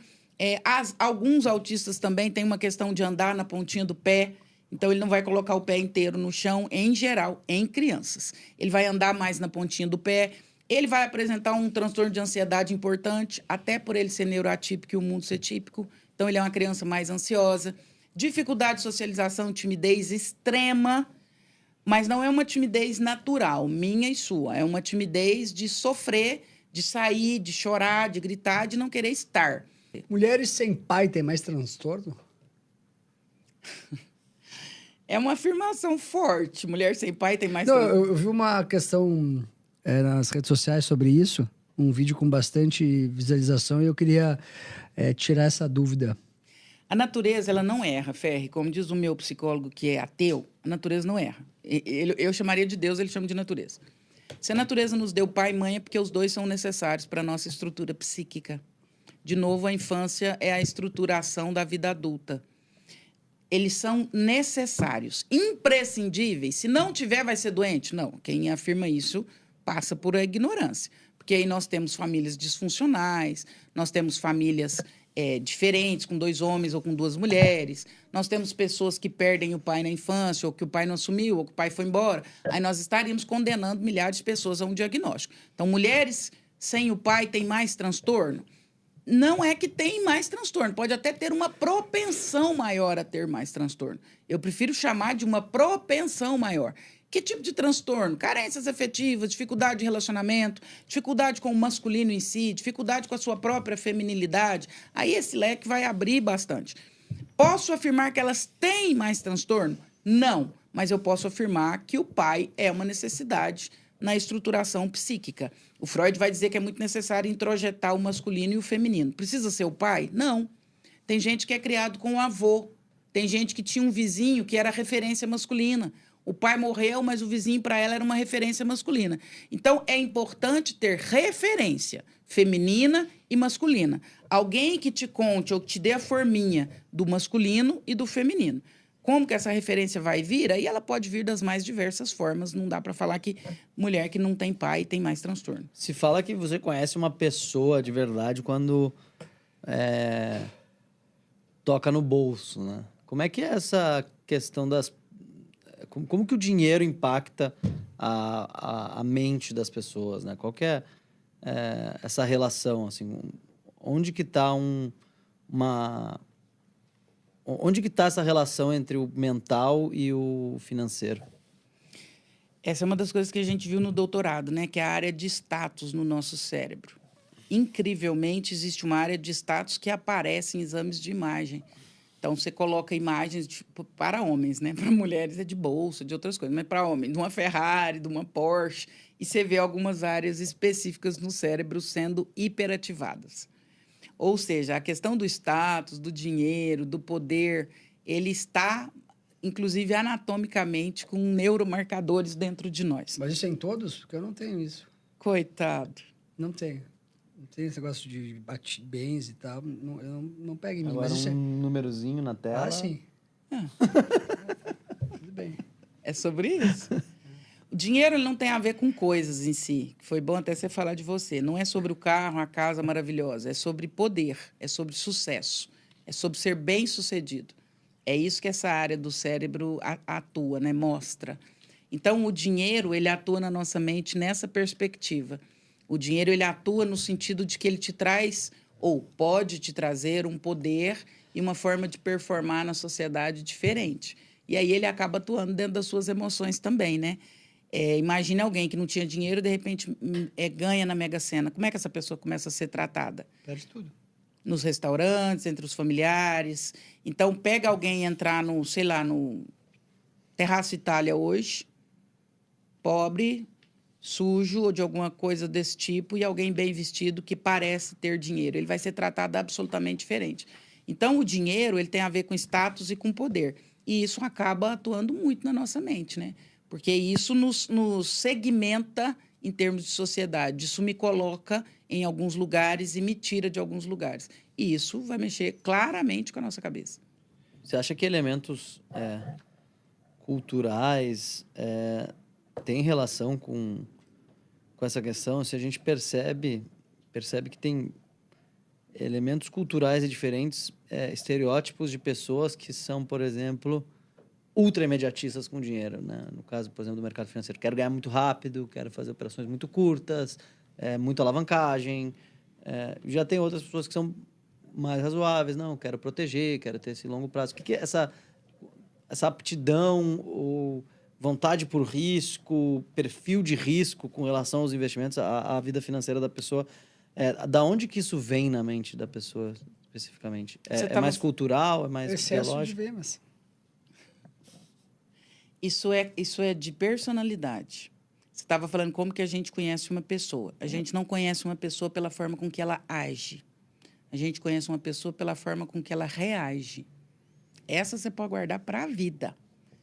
Alguns autistas também têm uma questão de andar na pontinha do pé. Então, ele não vai colocar o pé inteiro no chão, em geral, em crianças. Ele vai andar mais na pontinha do pé. Ele vai apresentar um transtorno de ansiedade importante, até por ele ser neuroatípico e o mundo ser típico. Então, ele é uma criança mais ansiosa. Dificuldade de socialização, timidez extrema, mas não é uma timidez natural, minha e sua. É uma timidez de sofrer, de sair, de chorar, de gritar, de não querer estar. Mulheres sem pai têm mais transtorno? É uma afirmação forte. Mulher sem pai tem mais... Não, eu vi uma questão nas redes sociais sobre isso, um vídeo com bastante visualização, e eu queria tirar essa dúvida. A natureza, ela não erra, Ferri. Como diz o meu psicólogo, que é ateu, a natureza não erra. Eu chamaria de Deus, ele chama de natureza. Se a natureza nos deu pai e mãe, é porque os dois são necessários para a nossa estrutura psíquica. De novo, a infância é a estruturação da vida adulta. Eles são necessários, imprescindíveis. Se não tiver, vai ser doente? Não. Quem afirma isso passa por a ignorância. Porque aí nós temos famílias disfuncionais, nós temos famílias diferentes, com 2 homens ou com 2 mulheres. Nós temos pessoas que perdem o pai na infância, ou que o pai não assumiu, ou que o pai foi embora. Aí nós estaríamos condenando milhares de pessoas a um diagnóstico. Então, mulheres sem o pai têm mais transtorno? Não é que tem mais transtorno, pode até ter uma propensão maior a ter mais transtorno. Eu prefiro chamar de uma propensão maior. Que tipo de transtorno? Carências afetivas, dificuldade de relacionamento, dificuldade com o masculino em si, dificuldade com a sua própria feminilidade. Aí esse leque vai abrir bastante. Posso afirmar que elas têm mais transtorno? Não, mas eu posso afirmar que o pai é uma necessidade na estruturação psíquica. O Freud vai dizer que é muito necessário introjetar o masculino e o feminino. Precisa ser o pai? Não. Tem gente que é criado com o avô. Tem gente que tinha um vizinho que era referência masculina. O pai morreu, mas o vizinho para ela era uma referência masculina. Então, é importante ter referência feminina e masculina. Alguém que te conte ou que te dê a forminha do masculino e do feminino. Como que essa referência vai vir? Aí ela pode vir das mais diversas formas. Não dá para falar que mulher que não tem pai tem mais transtorno. Se fala que você conhece uma pessoa de verdade quando toca no bolso, né? Como é que é essa questão das... Como que o dinheiro impacta a mente das pessoas, né? Qual que é, essa relação, assim? Onde que está Onde que está essa relação entre o mental e o financeiro? Essa é uma das coisas que a gente viu no doutorado, né? Que é a área de status no nosso cérebro. Incrivelmente, existe uma área de status que aparece em exames de imagem. Então, você coloca imagens para homens, né? Para mulheres é de bolsa, de outras coisas, mas para homens, de uma Ferrari, de uma Porsche, e você vê algumas áreas específicas no cérebro sendo hiperativadas. Ou seja, a questão do status, do dinheiro, do poder, ele está, inclusive, anatomicamente, com neuromarcadores dentro de nós. Mas isso é em todos? Porque eu não tenho isso. Coitado. Não tenho. Não tem esse negócio de bens e tal. Não, eu não pego em mim. Agora Mas isso númerozinho na tela. Ah, sim. Tudo bem. É sobre isso. O dinheiro ele não tem a ver com coisas em si. Foi bom até você falar de você. Não é sobre o carro, a casa maravilhosa. É sobre poder, é sobre sucesso, é sobre ser bem-sucedido. É isso que essa área do cérebro atua, né? Mostra. Então, o dinheiro ele atua na nossa mente nessa perspectiva. O dinheiro ele atua no sentido de que ele te traz, ou pode te trazer, um poder e uma forma de performar na sociedade diferente. E aí ele acaba atuando dentro das suas emoções também, né? Imagine alguém que não tinha dinheiro e, de repente, ganha na Mega Sena. Como é que essa pessoa começa a ser tratada? Perde tudo. Nos restaurantes, entre os familiares. Então, pega alguém e entrar no, sei lá, no Terraço Itália hoje, pobre, sujo ou de alguma coisa desse tipo, e alguém bem vestido que parece ter dinheiro. Ele vai ser tratado absolutamente diferente. Então, o dinheiro ele tem a ver com status e com poder. E isso acaba atuando muito na nossa mente, né? Porque isso nos segmenta em termos de sociedade. Isso me coloca em alguns lugares e me tira de alguns lugares. E isso vai mexer claramente com a nossa cabeça. Você acha que elementos culturais têm relação com essa questão? Se a gente percebe que tem elementos culturais e diferentes estereótipos de pessoas que são, por exemplo, ultra imediatistas com dinheiro, né? No caso, por exemplo, do mercado financeiro. Quero ganhar muito rápido, quero fazer operações muito curtas, muita alavancagem. Já tem outras pessoas que são mais razoáveis. Não, quero proteger, quero ter esse longo prazo. O que é essa aptidão ou vontade por risco, perfil de risco com relação aos investimentos, à vida financeira da pessoa? Da onde que isso vem na mente da pessoa, especificamente? É mais cultural? É mais biológico? De vemas. Isso é de personalidade. Você estava falando como que a gente conhece uma pessoa. A gente não conhece uma pessoa pela forma com que ela age. A gente conhece uma pessoa pela forma com que ela reage. Essa você pode guardar para a vida.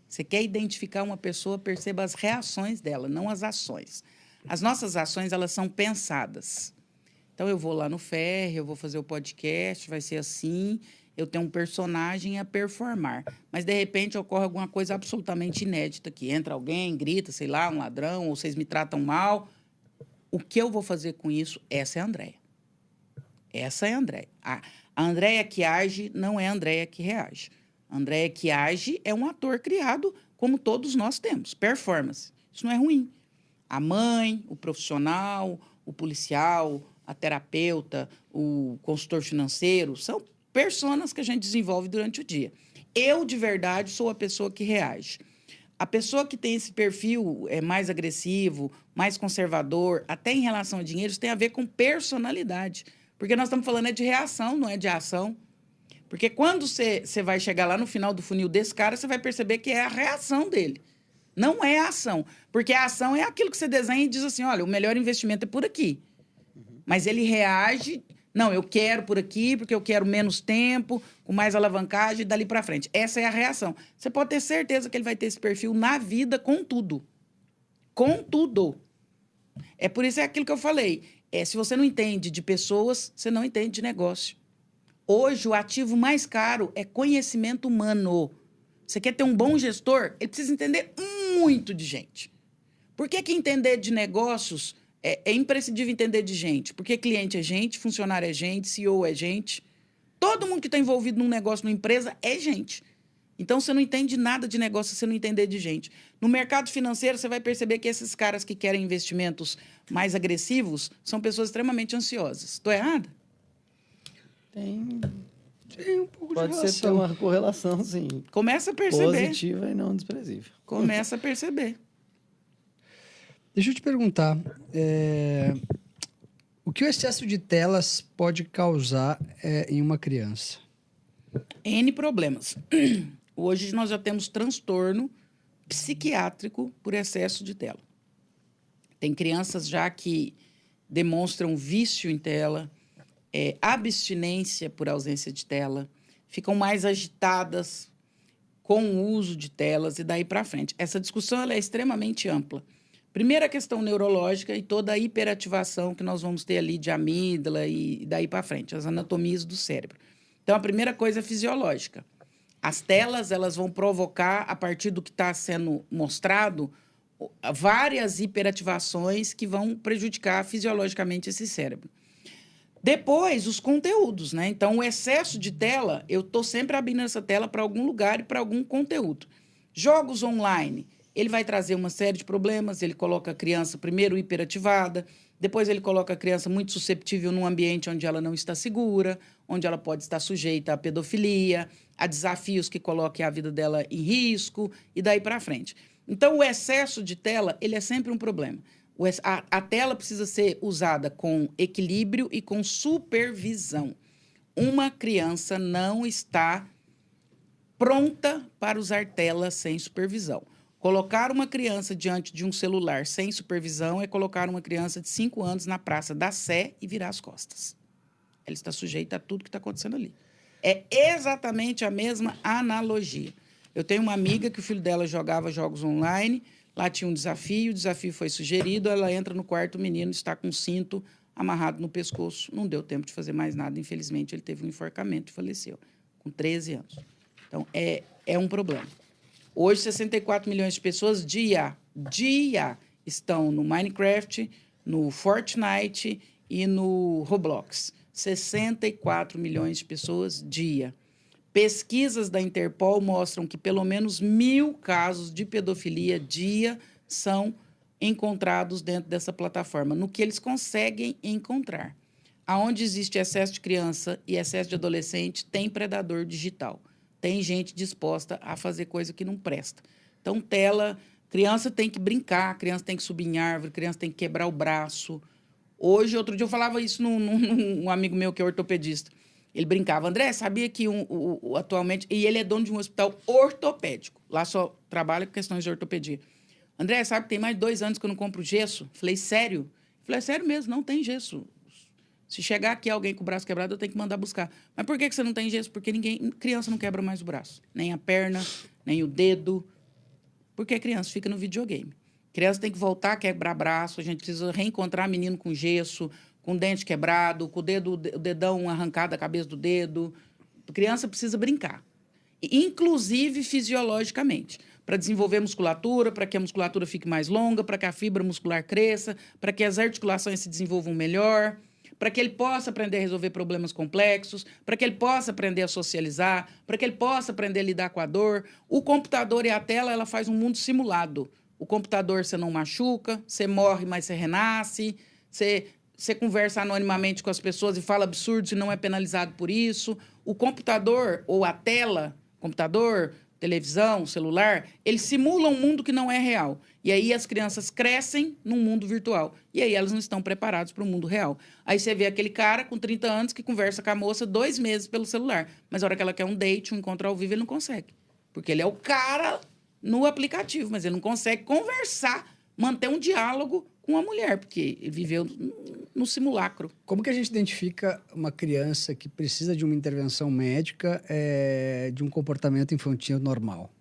Você quer identificar uma pessoa, perceba as reações dela, não as ações. As nossas ações, elas são pensadas. Então, eu vou lá no Ferri, eu vou fazer o podcast, vai ser assim... Eu tenho um personagem a performar. Mas, de repente, ocorre alguma coisa absolutamente inédita aqui. Entra alguém, grita, sei lá, um ladrão, ou vocês me tratam mal. O que eu vou fazer com isso? Essa é a Andréia. Essa é a Andréia. A Andréia que age não é a Andréia que reage. A Andréia que age é um ator criado, como todos nós temos. Performance. Isso não é ruim. A mãe, o profissional, o policial, a terapeuta, o consultor financeiro, são personas que a gente desenvolve durante o dia. Eu, de verdade, sou a pessoa que reage. A pessoa que tem esse perfil mais agressivo, mais conservador, até em relação a dinheiro, isso tem a ver com personalidade. Porque nós estamos falando de reação, não é de ação. Porque quando você vai chegar lá no final do funil desse cara, você vai perceber que é a reação dele. Não é a ação. Porque a ação é aquilo que você desenha e diz assim, olha, o melhor investimento é por aqui. Mas ele reage... Não, eu quero por aqui, porque eu quero menos tempo, com mais alavancagem, e dali para frente. Essa é a reação. Você pode ter certeza que ele vai ter esse perfil na vida com tudo. Com tudo. É por isso aquilo que eu falei. Se você não entende de pessoas, você não entende de negócio. Hoje, o ativo mais caro é conhecimento humano. Você quer ter um bom gestor? Ele precisa entender muito de gente. Por que entender de negócios... É imprescindível entender de gente, porque cliente é gente, funcionário é gente, CEO é gente, Todo mundo que está envolvido num negócio, numa empresa, é gente. Então, você não entende nada de negócio se você não entender de gente. No mercado financeiro, você vai perceber que esses caras que querem investimentos mais agressivos são pessoas extremamente ansiosas. Estou errada? Tem um pouco Pode de ser ter relação. uma correlação, sim. Começa a perceber. Positiva e não desprezível. Começa a perceber. Deixa eu te perguntar, o que o excesso de telas pode causar em uma criança? N problemas. Hoje nós já temos transtorno psiquiátrico por excesso de tela. Tem crianças já que demonstram vício em tela, abstinência por ausência de tela, ficam mais agitadas com o uso de telas e daí para frente. Essa discussão ela é extremamente ampla. Primeira questão neurológica e toda a hiperativação que nós vamos ter ali de amígdala e daí para frente, as anatomias do cérebro. Então, a primeira coisa é fisiológica. As telas elas vão provocar, a partir do que está sendo mostrado, várias hiperativações que vão prejudicar fisiologicamente esse cérebro. Depois, os conteúdos, né? Então, o excesso de tela, eu estou sempre abrindo essa tela para algum lugar e para algum conteúdo. Jogos online, ele vai trazer uma série de problemas, ele coloca a criança primeiro hiperativada, depois ele coloca a criança muito susceptível num ambiente onde ela não está segura, onde ela pode estar sujeita à pedofilia, a desafios que coloquem a vida dela em risco e daí para frente. Então, o excesso de tela, ele é sempre um problema. A tela precisa ser usada com equilíbrio e com supervisão. Uma criança não está pronta para usar tela sem supervisão. Colocar uma criança diante de um celular sem supervisão é colocar uma criança de 5 anos na Praça da Sé e virar as costas. Ela está sujeita a tudo que está acontecendo ali. É exatamente a mesma analogia. Eu tenho uma amiga que o filho dela jogava jogos online, lá tinha um desafio, o desafio foi sugerido, ela entra no quarto, o menino está com um cinto amarrado no pescoço, não deu tempo de fazer mais nada, infelizmente ele teve um enforcamento e faleceu, com 13 anos. Então, é um problema. Hoje, 64 milhões de pessoas dia estão no Minecraft, no Fortnite e no Roblox. 64 milhões de pessoas dia. Pesquisas da Interpol mostram que pelo menos 1.000 casos de pedofilia dia são encontrados dentro dessa plataforma, no que eles conseguem encontrar. Aonde existe excesso de criança e excesso de adolescente, tem predador digital. Tem gente disposta a fazer coisa que não presta. Então, tela, criança tem que brincar, criança tem que subir em árvore, criança tem que quebrar o braço. Hoje, outro dia, eu falava isso num amigo meu que é ortopedista. Ele brincava, André, sabia que atualmente... E ele é dono de um hospital ortopédico. Lá só trabalha com questões de ortopedia. André, sabe que tem mais de 2 anos que eu não compro gesso? Falei, sério? Falei, sério mesmo, não tem gesso. Se chegar aqui alguém com o braço quebrado, eu tenho que mandar buscar. Mas por que você não tem gesso? Porque criança não quebra mais o braço. Nem a perna, nem o dedo. Porque criança fica no videogame. Criança tem que voltar a quebrar braço, a gente precisa reencontrar menino com gesso, com dente quebrado, com o dedão arrancado da cabeça do dedo. A criança precisa brincar. Inclusive fisiologicamente. Para desenvolver musculatura, para que a musculatura fique mais longa, para que a fibra muscular cresça, para que as articulações se desenvolvam melhor, para que ele possa aprender a resolver problemas complexos, para que ele possa aprender a socializar, para que ele possa aprender a lidar com a dor. O computador e a tela, ela faz um mundo simulado. O computador você não machuca, você morre, mas você renasce, você conversa anonimamente com as pessoas e fala absurdos e não é penalizado por isso. O computador ou a tela, computador, televisão, celular, eles simulam um mundo que não é real. E aí as crianças crescem num mundo virtual. E aí elas não estão preparadas para o mundo real. Aí você vê aquele cara com 30 anos que conversa com a moça 2 meses pelo celular. Mas a hora que ela quer um date, um encontro ao vivo, ele não consegue. Porque ele é o cara no aplicativo, mas ele não consegue conversar, manter um diálogo com a mulher, porque ele viveu no simulacro. Como que a gente identifica uma criança que precisa de uma intervenção médica de um comportamento infantil normal?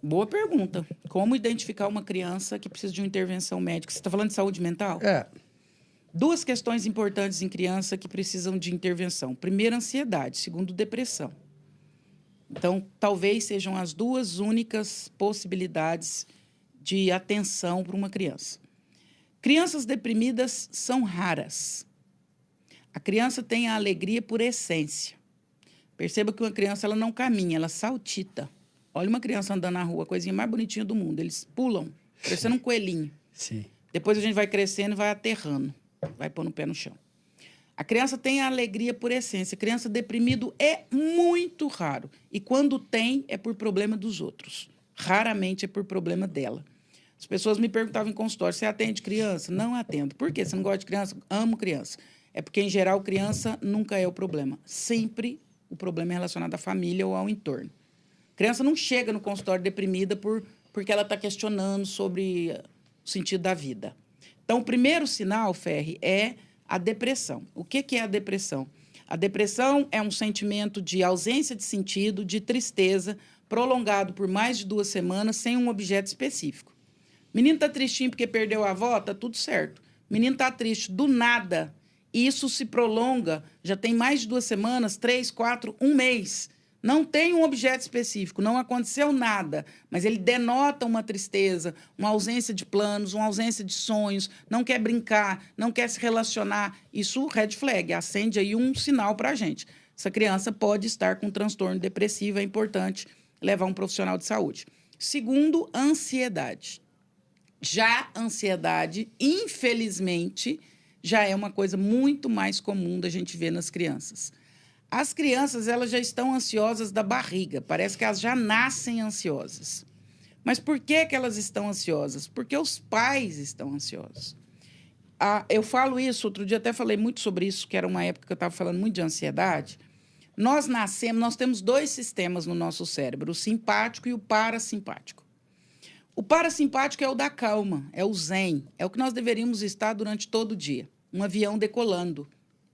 Boa pergunta. Como identificar uma criança que precisa de uma intervenção médica? Você está falando de saúde mental? 2 questões importantes em criança que precisam de intervenção. Primeiro, ansiedade. Segundo, depressão. Então, talvez sejam as 2 únicas possibilidades de atenção para uma criança. Crianças deprimidas são raras. A criança tem a alegria por essência. Perceba que uma criança ela não caminha, ela saltita. Olha uma criança andando na rua, a coisinha mais bonitinha do mundo. Eles pulam, parecendo um coelhinho. Sim. Depois a gente vai crescendo e vai aterrando, vai pondo o pé no chão. A criança tem a alegria por essência. Criança deprimido é muito raro. E quando tem, é por problema dos outros. Raramente é por problema dela. As pessoas me perguntavam em consultório, você atende criança? Não atendo. Por quê? Você não gosta de criança? Amo criança. É porque, em geral, criança nunca é o problema. Sempre o problema é relacionado à família ou ao entorno. Criança não chega no consultório deprimida porque ela está questionando sobre o sentido da vida. Então, o primeiro sinal, Ferri, é a depressão. O que é a depressão? A depressão é um sentimento de ausência de sentido, de tristeza, prolongado por mais de 2 semanas, sem um objeto específico. Menino está tristinho porque perdeu a avó, tá tudo certo. Menino está triste do nada. E isso se prolonga, já tem mais de 2 semanas, 3, 4, 1 mês. Não tem um objeto específico, não aconteceu nada, mas ele denota uma tristeza, uma ausência de planos, uma ausência de sonhos, não quer brincar, não quer se relacionar. Isso, red flag, acende aí um sinal para a gente. Essa criança pode estar com transtorno depressivo, é importante levar um profissional de saúde. Segundo, ansiedade. Já a ansiedade, infelizmente, já é uma coisa muito mais comum da gente ver nas crianças. As crianças, elas já estão ansiosas da barriga. Parece que elas já nascem ansiosas. Mas por que elas estão ansiosas? Porque os pais estão ansiosos. Eu falo isso, outro dia até falei muito sobre isso, que era uma época que eu estava falando muito de ansiedade. Nós temos 2 sistemas no nosso cérebro, o simpático e o parasimpático. O parasimpático é o da calma, é o zen, é o que nós deveríamos estar durante todo o dia. Um avião decolando,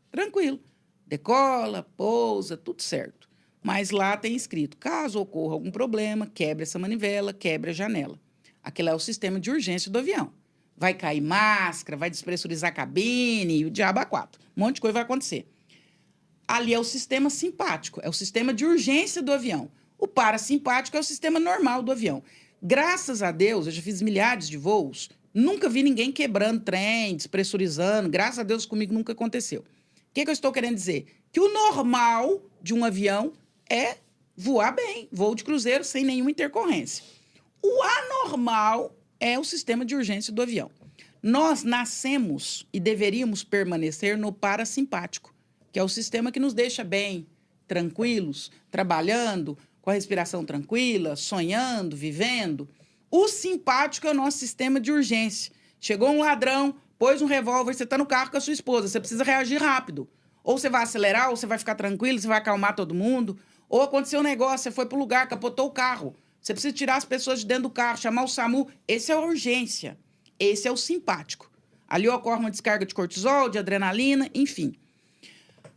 tranquilo. Decola, pousa, tudo certo. Mas lá tem escrito, caso ocorra algum problema, quebre essa manivela, quebre a janela. Aquele é o sistema de urgência do avião. Vai cair máscara, vai despressurizar a cabine, o diabo a 4. Um monte de coisa vai acontecer. Ali é o sistema simpático, é o sistema de urgência do avião. O parasimpático é o sistema normal do avião. Graças a Deus, eu já fiz milhares de voos, nunca vi ninguém quebrando trem, despressurizando. Graças a Deus, comigo nunca aconteceu. O que eu estou querendo dizer? Que o normal de um avião é voar bem, voo de cruzeiro sem nenhuma intercorrência. O anormal é o sistema de urgência do avião. Nós nascemos e deveríamos permanecer no parasimpático, que é o sistema que nos deixa bem, tranquilos, trabalhando, com a respiração tranquila, sonhando, vivendo. O simpático é o nosso sistema de urgência. Chegou um ladrão, pôs um revólver, você está no carro com a sua esposa, você precisa reagir rápido. Ou você vai acelerar, ou você vai ficar tranquilo, você vai acalmar todo mundo. Ou aconteceu um negócio, você foi para o lugar, capotou o carro. Você precisa tirar as pessoas de dentro do carro, chamar o SAMU. Esse é a urgência. Esse é o simpático. Ali ocorre uma descarga de cortisol, de adrenalina, enfim.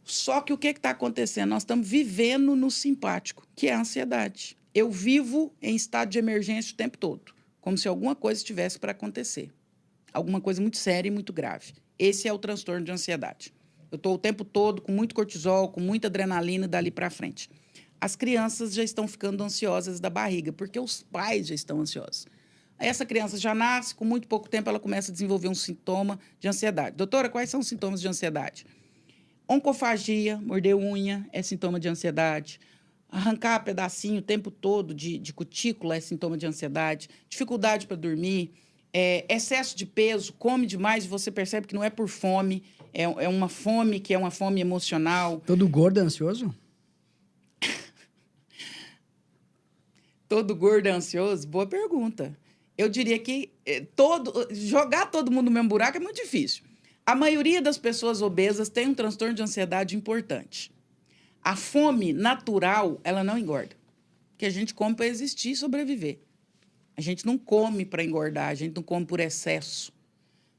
Só que o que está acontecendo? Nós estamos vivendo no simpático, que é a ansiedade. Eu vivo em estado de emergência o tempo todo, como se alguma coisa estivesse para acontecer. Alguma coisa muito séria e muito grave. Esse é o transtorno de ansiedade. Eu estou o tempo todo com muito cortisol, com muita adrenalina dali para frente. As crianças já estão ficando ansiosas da barriga, porque os pais já estão ansiosos. Essa criança já nasce, com muito pouco tempo ela começa a desenvolver um sintoma de ansiedade. Doutora, quais são os sintomas de ansiedade? Oncofagia, morder unha, é sintoma de ansiedade. Arrancar pedacinho o tempo todo de cutícula é sintoma de ansiedade. Dificuldade para dormir. Excesso de peso, come demais e você percebe que não é por fome, é uma fome que é uma fome emocional. Todo gordo é ansioso? Todo gordo é ansioso? Boa pergunta. Eu diria que jogar todo mundo no mesmo buraco é muito difícil. A maioria das pessoas obesas tem um transtorno de ansiedade importante. A fome natural, ela não engorda. Porque a gente come para existir e sobreviver. A gente não come para engordar, a gente não come por excesso.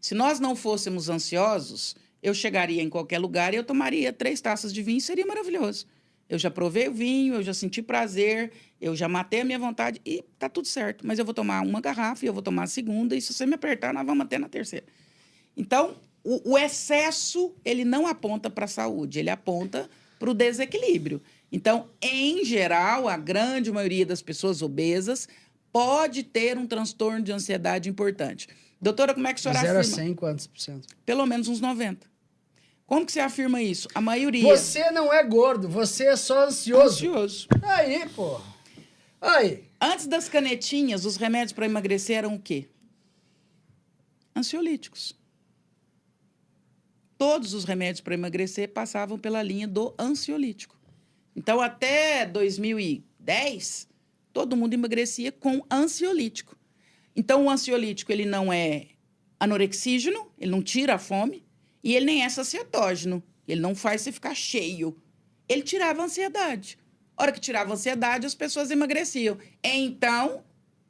Se nós não fôssemos ansiosos, eu chegaria em qualquer lugar e eu tomaria 3 taças de vinho, seria maravilhoso. Eu já provei o vinho, eu já senti prazer, eu já matei a minha vontade e tá tudo certo. Mas eu vou tomar uma garrafa e eu vou tomar a segunda e se você me apertar, nós vamos manter na terceira. Então, o excesso, ele não aponta para a saúde, ele aponta para o desequilíbrio. Então, em geral, a grande maioria das pessoas obesas pode ter um transtorno de ansiedade importante. Doutora, como é que a senhora afirma? 0 a 100, quantos por cento? Pelo menos uns 90. Como que você afirma isso? A maioria. Você não é gordo, você é só ansioso. Ansioso. Aí, pô. Aí. Antes das canetinhas, os remédios para emagrecer eram o quê? Ansiolíticos. Todos os remédios para emagrecer passavam pela linha do ansiolítico. Então, até 2010, todo mundo emagrecia com ansiolítico. Então, o ansiolítico ele não é anorexígeno, ele não tira a fome, e ele nem é saciatógeno, ele não faz você ficar cheio. Ele tirava a ansiedade. A hora que tirava a ansiedade, as pessoas emagreciam. Então,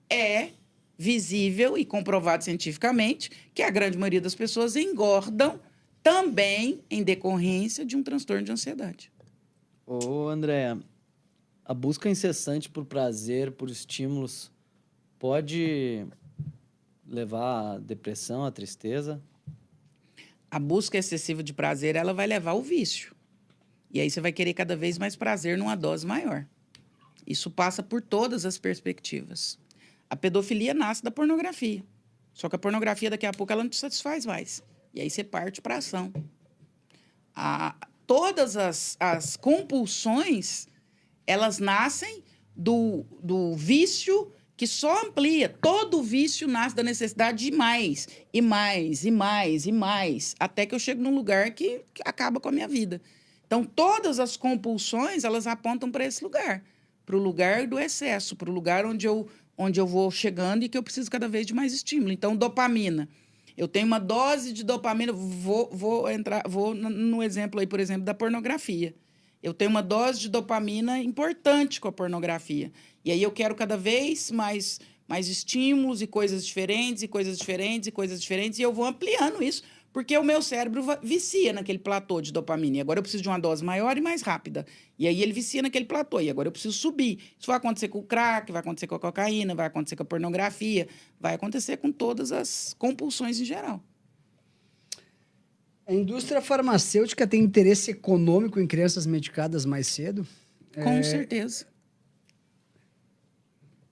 é visível e comprovado cientificamente que a grande maioria das pessoas engordam também em decorrência de um transtorno de ansiedade. Ô, André, a busca incessante por prazer, por estímulos, pode levar à depressão, à tristeza? A busca excessiva de prazer, ela vai levar ao vício. E aí você vai querer cada vez mais prazer numa dose maior. Isso passa por todas as perspectivas. A pedofilia nasce da pornografia. Só que a pornografia, daqui a pouco, ela não te satisfaz mais. E aí você parte para a ação. Todas as compulsões, elas nascem do vício que só amplia. Todo vício nasce da necessidade de mais, e mais, e mais, e mais, até que eu chego num lugar que acaba com a minha vida. Então, todas as compulsões, elas apontam para esse lugar, para o lugar do excesso, para o lugar onde eu vou chegando e que eu preciso cada vez de mais estímulo. Então, dopamina. Eu tenho uma dose de dopamina, vou no exemplo aí, por exemplo, da pornografia. Eu tenho uma dose de dopamina importante com a pornografia. E aí eu quero cada vez mais estímulos e coisas diferentes, e coisas diferentes, e coisas diferentes, e eu vou ampliando isso, porque o meu cérebro vicia naquele platô de dopamina. E agora eu preciso de uma dose maior e mais rápida. E aí ele vicia naquele platô, e agora eu preciso subir. Isso vai acontecer com o crack, vai acontecer com a cocaína, vai acontecer com a pornografia, vai acontecer com todas as compulsões em geral. A indústria farmacêutica tem interesse econômico em crianças medicadas mais cedo? Com certeza.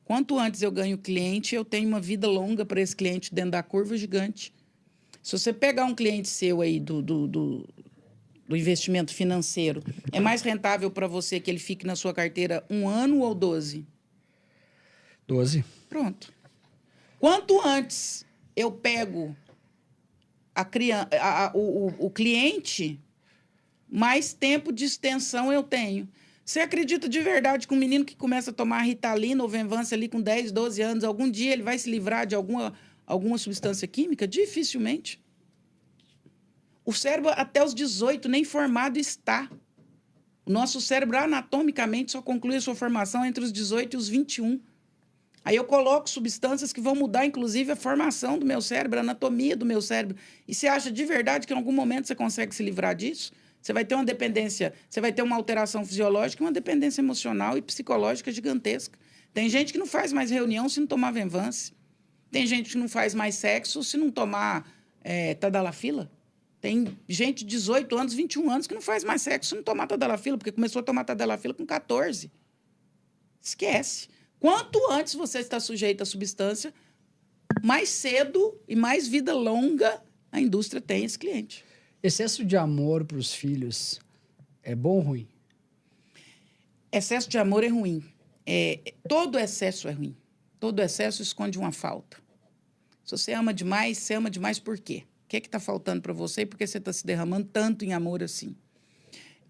Quanto antes eu ganho cliente, eu tenho uma vida longa para esse cliente dentro da curva gigante. Se você pegar um cliente seu aí do investimento financeiro, é mais rentável para você que ele fique na sua carteira 1 ano ou 12? 12. Pronto. Quanto antes eu pego o cliente, mais tempo de extensão eu tenho. Você acredita de verdade que um menino que começa a tomar Ritalina ou Venvanse ali com 10, 12 anos, algum dia ele vai se livrar de alguma substância química? Dificilmente. O cérebro, até os 18, nem formado está. O nosso cérebro, anatomicamente, só conclui a sua formação entre os 18 e os 21. Aí eu coloco substâncias que vão mudar, inclusive, a formação do meu cérebro, a anatomia do meu cérebro. E você acha de verdade que em algum momento você consegue se livrar disso? Você vai ter uma dependência, você vai ter uma alteração fisiológica e uma dependência emocional e psicológica gigantesca. Tem gente que não faz mais reunião se não tomar Venvanse. Tem gente que não faz mais sexo se não tomar Tadalafila. Tem gente de 18 anos, 21 anos que não faz mais sexo se não tomar Tadalafila, porque começou a tomar Tadalafila com 14. Esquece. Quanto antes você está sujeito à substância, mais cedo e mais vida longa a indústria tem esse cliente. Excesso de amor para os filhos é bom ou ruim? Excesso de amor é ruim. Todo excesso é ruim. Todo excesso esconde uma falta. Se você ama demais por quê? O que está faltando para você e por que você está se derramando tanto em amor assim?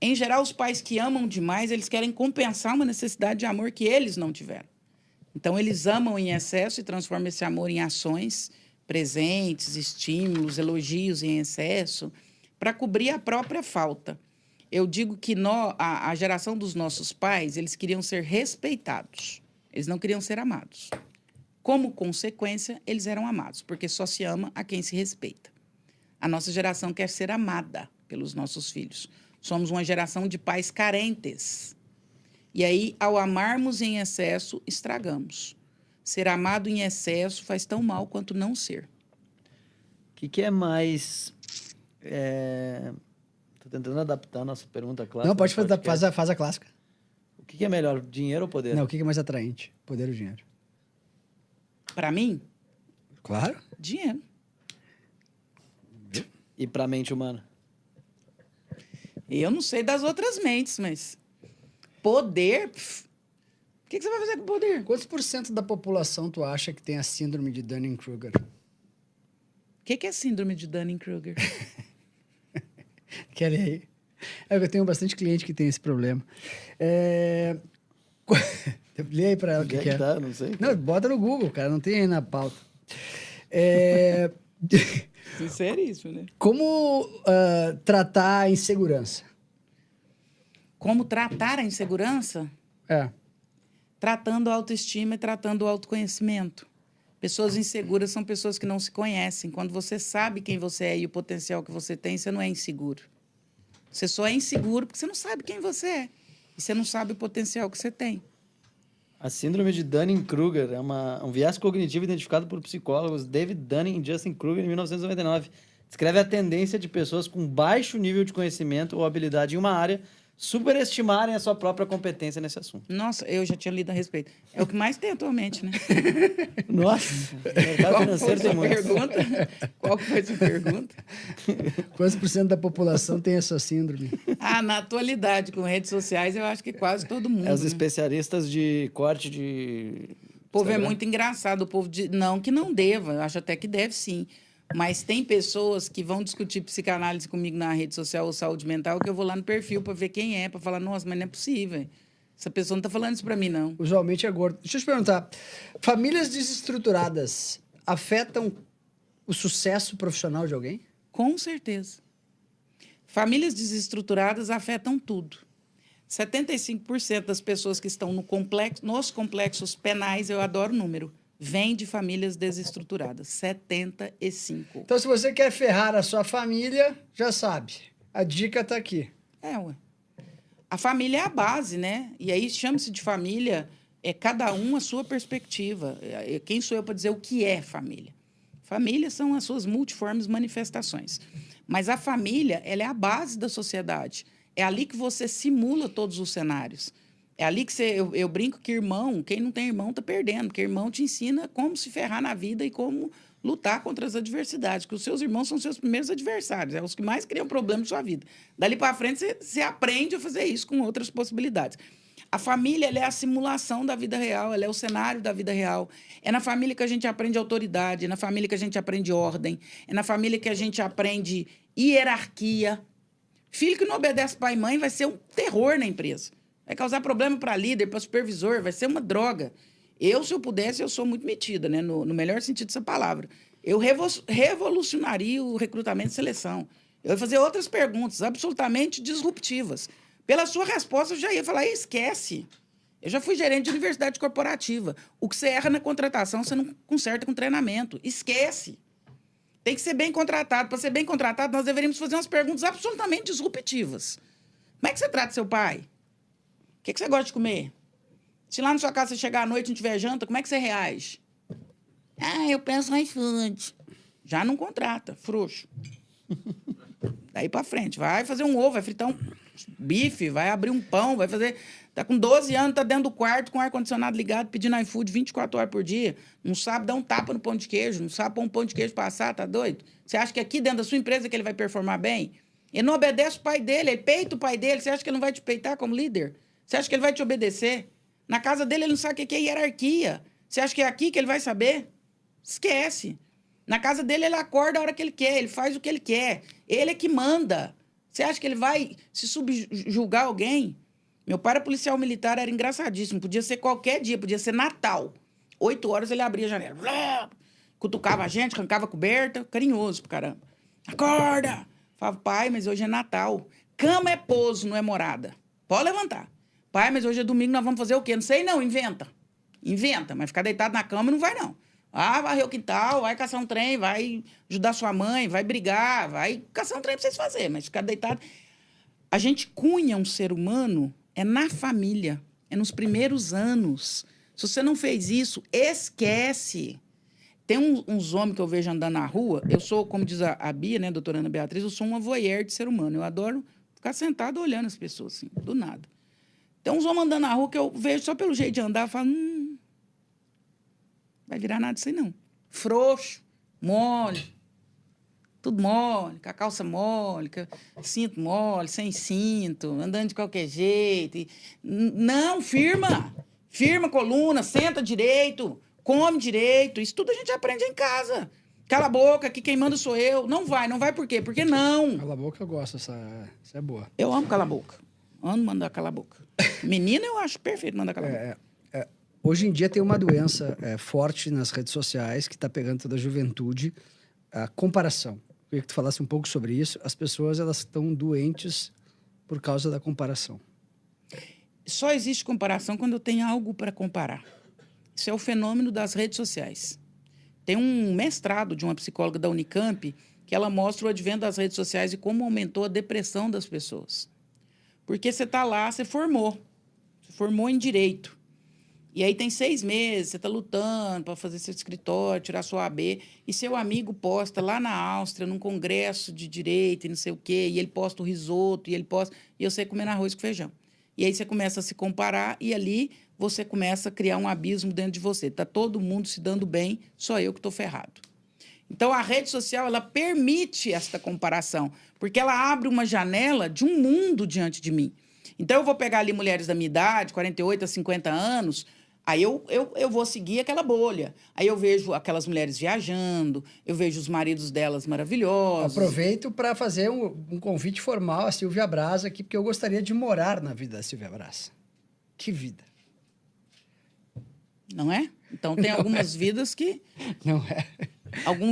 Em geral, os pais que amam demais, eles querem compensar uma necessidade de amor que eles não tiveram. Então, eles amam em excesso e transformam esse amor em ações, presentes, estímulos, elogios em excesso, para cobrir a própria falta. Eu digo que a geração dos nossos pais, eles queriam ser respeitados. Eles não queriam ser amados. Como consequência, eles eram amados, porque só se ama a quem se respeita. A nossa geração quer ser amada pelos nossos filhos. Somos uma geração de pais carentes. E aí, ao amarmos em excesso, estragamos. Ser amado em excesso faz tão mal quanto não ser. O que é mais... Tô tentando adaptar a nossa pergunta clássica. Não, pode faz a clássica. O que é melhor, dinheiro ou poder? Não, o que é mais atraente? Poder ou dinheiro? Para mim? Claro. Dinheiro. E para a mente humana? Eu não sei das outras mentes, mas poder... O que você vai fazer com poder? Quantos por cento da população tu acha que tem a síndrome de Dunning-Kruger? O que é síndrome de Dunning-Kruger? Quer ler aí? Eu tenho bastante cliente que tem esse problema. Lê aí pra ela o que é. Tá, não sei. Não, bota no Google, cara. Não tem aí na pauta. Sinceríssimo, né? Como tratar a insegurança? Como tratar a insegurança? Tratando a autoestima e tratando o autoconhecimento. Pessoas inseguras são pessoas que não se conhecem. Quando você sabe quem você é e o potencial que você tem, você não é inseguro. Você só é inseguro porque você não sabe quem você é. E você não sabe o potencial que você tem. A síndrome de Dunning-Kruger é um viés cognitivo identificado por psicólogos David Dunning e Justin Kruger em 1999. Descreve a tendência de pessoas com baixo nível de conhecimento ou habilidade em uma área superestimarem a sua própria competência nesse assunto. Nossa, eu já tinha lido a respeito. É o que mais tem atualmente, né? Nossa, o mercado financeiro tem muito. Qual que foi a sua pergunta? Quantos por cento da população tem essa síndrome? Na atualidade, com redes sociais, eu acho que quase todo mundo. É os né? especialistas de corte de... O povo Instagram. é muito engraçado. O povo não que não deva, eu acho até que deve sim. Mas tem pessoas que vão discutir psicanálise comigo na rede social ou saúde mental que eu vou lá no perfil para ver quem é, para falar, nossa, mas não é possível. Essa pessoa não está falando isso para mim, não. Usualmente é gordo. Deixa eu te perguntar. Famílias desestruturadas afetam o sucesso profissional de alguém? Com certeza. Famílias desestruturadas afetam tudo. 75% das pessoas que estão nos complexos penais, eu adoro o número, vem de famílias desestruturadas. 75%. Então, se você quer ferrar a sua família, já sabe. A dica está aqui. Ué. A família é a base, né? E aí chama-se de família, cada um a sua perspectiva. Quem sou eu para dizer o que é família? Família são as suas multiformes manifestações. Mas a família, ela é a base da sociedade. É ali que você simula todos os cenários. É ali que eu brinco que irmão, quem não tem irmão está perdendo, porque irmão te ensina como se ferrar na vida e como lutar contra as adversidades, que os seus irmãos são seus primeiros adversários, é os que mais criam problemas na sua vida. Dali para frente, você aprende a fazer isso com outras possibilidades. A família, ela é a simulação da vida real, ela é o cenário da vida real. É na família que a gente aprende autoridade, é na família que a gente aprende ordem, é na família que a gente aprende hierarquia. Filho que não obedece pai e mãe vai ser um terror na empresa. Vai causar problema para líder, para supervisor, vai ser uma droga. Se eu pudesse, eu sou muito metida, né? No melhor sentido dessa palavra. Eu revolucionaria o recrutamento e seleção. Eu ia fazer outras perguntas absolutamente disruptivas. Pela sua resposta, eu já ia falar, esquece. Eu já fui gerente de universidade corporativa. O que você erra na contratação, você não conserta com treinamento. Esquece. Tem que ser bem contratado. Para ser bem contratado, nós deveríamos fazer umas perguntas absolutamente disruptivas. Como é que você trata seu pai? O que você gosta de comer? Se lá na sua casa você chegar à noite e não tiver janta, como é que você reage? Eu penso no iFood. Já não contrata, frouxo. Daí para frente. Vai fazer um ovo, vai fritar um bife, vai abrir um pão, vai fazer... Tá com 12 anos, tá dentro do quarto com o ar-condicionado ligado, pedindo iFood 24 horas por dia. Não sabe dar um tapa no pão de queijo, não sabe pôr um pão de queijo passar, tá doido? Você acha que aqui dentro da sua empresa que ele vai performar bem? Ele não obedece o pai dele, ele peita o pai dele. Você acha que ele não vai te peitar como líder? Você acha que ele vai te obedecer? Na casa dele, ele não sabe o que é hierarquia. Você acha que é aqui que ele vai saber? Esquece. Na casa dele, ele acorda a hora que ele quer, ele faz o que ele quer. Ele é que manda. Você acha que ele vai se subjugar alguém? Meu pai era policial militar, era engraçadíssimo. Podia ser qualquer dia, podia ser Natal. 8 horas ele abria a janela. Cutucava a gente, arrancava a coberta. Carinhoso pro caramba. Acorda! Falava, pai, mas hoje é Natal. Cama é pouso, não é morada. Pode levantar. Pai, mas hoje é domingo, nós vamos fazer o quê? Não sei não, inventa. Inventa, mas ficar deitado na cama não vai não. Varrer o quintal, vai caçar um trem, vai ajudar sua mãe, vai brigar, vai caçar um trem pra vocês fazerem, mas ficar deitado... A gente cunha um ser humano na família, nos primeiros anos. Se você não fez isso, esquece. Tem uns homens que eu vejo andando na rua, eu sou, como diz a Bia, né, doutora Ana Beatriz, eu sou uma voyeur de ser humano. Eu adoro ficar sentado olhando as pessoas, assim, do nada. Tem uns homens andando na rua que eu vejo só pelo jeito de andar, eu falo, vai virar nada disso aí, não. Frouxo, mole. Tudo mole, com a calça mole, com cinto mole, sem cinto, andando de qualquer jeito. Não, firma. Firma a coluna, senta direito, come direito. Isso tudo a gente aprende em casa. Cala a boca, que quem manda sou eu. Não vai por quê? Porque não. Cala a boca, eu gosto, essa é boa. Eu amo calar a boca. Amo mandar calar a boca. Menina, eu acho perfeito mandar calar a boca. Hoje em dia tem uma doença forte nas redes sociais que está pegando toda a juventude, a comparação. Eu queria que tu falasse um pouco sobre isso. As pessoas, elas estão doentes por causa da comparação. Só existe comparação quando eu tenho algo para comparar. Isso é o fenômeno das redes sociais. Tem um mestrado de uma psicóloga da Unicamp que ela mostra o advento das redes sociais e como aumentou a depressão das pessoas. Porque você está lá, você formou em direito. E aí tem 6 meses, você está lutando para fazer seu escritório, tirar sua AB, e seu amigo posta lá na Áustria, num congresso de direito e não sei o quê, e ele posta o risoto, e eu sei comendo arroz com feijão. E aí você começa a se comparar, e ali você começa a criar um abismo dentro de você. Está todo mundo se dando bem, só eu que estou ferrado. Então, a rede social, ela permite esta comparação, porque ela abre uma janela de um mundo diante de mim. Então, eu vou pegar ali mulheres da minha idade, 48 a 50 anos, aí eu vou seguir aquela bolha. Aí eu vejo aquelas mulheres viajando, eu vejo os maridos delas maravilhosos. Aproveito para fazer um convite formal à Silvia Braz aqui, porque eu gostaria de morar na vida da Silvia Braz. Que vida! Não é? Então, tem algumas vidas que... Não é?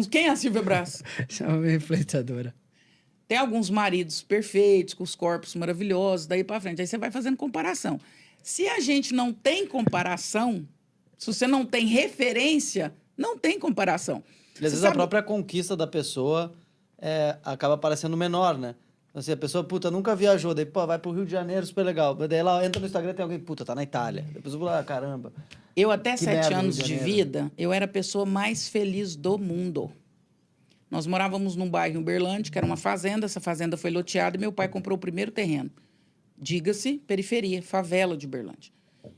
Quem é a Silvia Braz? Você é uma influenciadora. Tem alguns maridos perfeitos, com os corpos maravilhosos, daí para frente. Aí você vai fazendo comparação. Se a gente não tem comparação, se você não tem referência, não tem comparação. E às vezes a própria conquista da pessoa acaba parecendo menor, né? Assim, a pessoa, puta, nunca viajou, daí, pô, vai pro Rio de Janeiro, super legal. Daí ela entra no Instagram e tem alguém, puta, tá na Itália. Depois eu vou lá, caramba. Eu, até Que 7 merda, anos Rio de de Janeiro. vida, eu era a pessoa mais feliz do mundo. Nós morávamos num bairro em Uberlândia, que era uma fazenda. Essa fazenda foi loteada e meu pai comprou o primeiro terreno. Diga-se, periferia, favela de Uberlândia.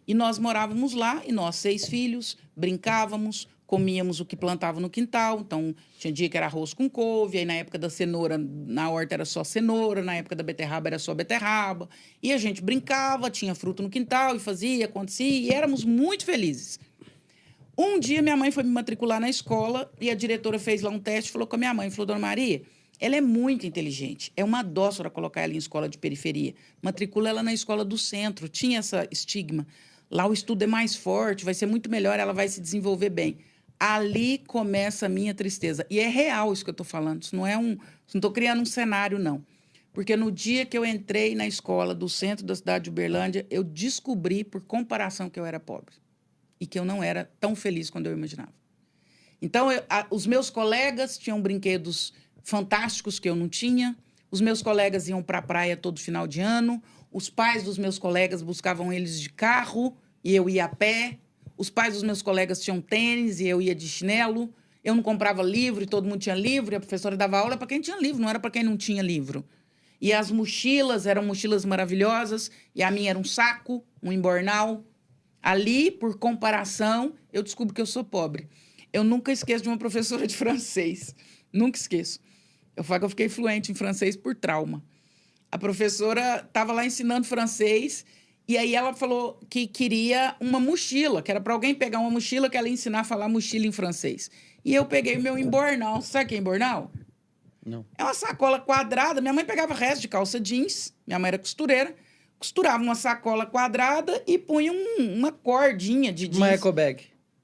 E nós morávamos lá, e nós 6 filhos, brincávamos, comíamos o que plantava no quintal. Então, tinha dia que era arroz com couve, aí na época da cenoura, na horta era só cenoura, na época da beterraba era só beterraba. E a gente brincava, tinha fruto no quintal, e fazia, acontecia, e éramos muito felizes. Um dia, minha mãe foi me matricular na escola e a diretora fez lá um teste e falou com a minha mãe, falou, Dona Maria, ela é muito inteligente, é uma dó para colocar ela em escola de periferia. Matricula ela na escola do centro, tinha essa estigma. Lá o estudo é mais forte, vai ser muito melhor, ela vai se desenvolver bem. Ali começa a minha tristeza. E é real isso que eu estou falando, isso não estou criando um cenário, não. Porque no dia que eu entrei na escola do centro da cidade de Uberlândia, eu descobri, por comparação, que eu era pobre. E que eu não era tão feliz quando eu imaginava. Então, os meus colegas tinham brinquedos fantásticos que eu não tinha. Os meus colegas iam para a praia todo final de ano. Os pais dos meus colegas buscavam eles de carro e eu ia a pé. Os pais dos meus colegas tinham tênis e eu ia de chinelo. Eu não comprava livro e todo mundo tinha livro. E a professora dava aula para quem tinha livro, não era para quem não tinha livro. E as mochilas eram mochilas maravilhosas. E a minha era um saco, um embornal. Ali, por comparação, eu descubro que eu sou pobre. Eu nunca esqueço de uma professora de francês. Nunca esqueço. Eu falo que eu fiquei fluente em francês por trauma. A professora estava lá ensinando francês e aí ela falou que queria uma mochila, que era para alguém pegar uma mochila que ela ia ensinar a falar mochila em francês. E eu peguei o meu embornal. Sabe o que é embornal? Não. É uma sacola quadrada. Minha mãe pegava resto de calça jeans. Minha mãe era costureira. Costurava uma sacola quadrada e punha uma cordinha de jeans. Uma eco bag.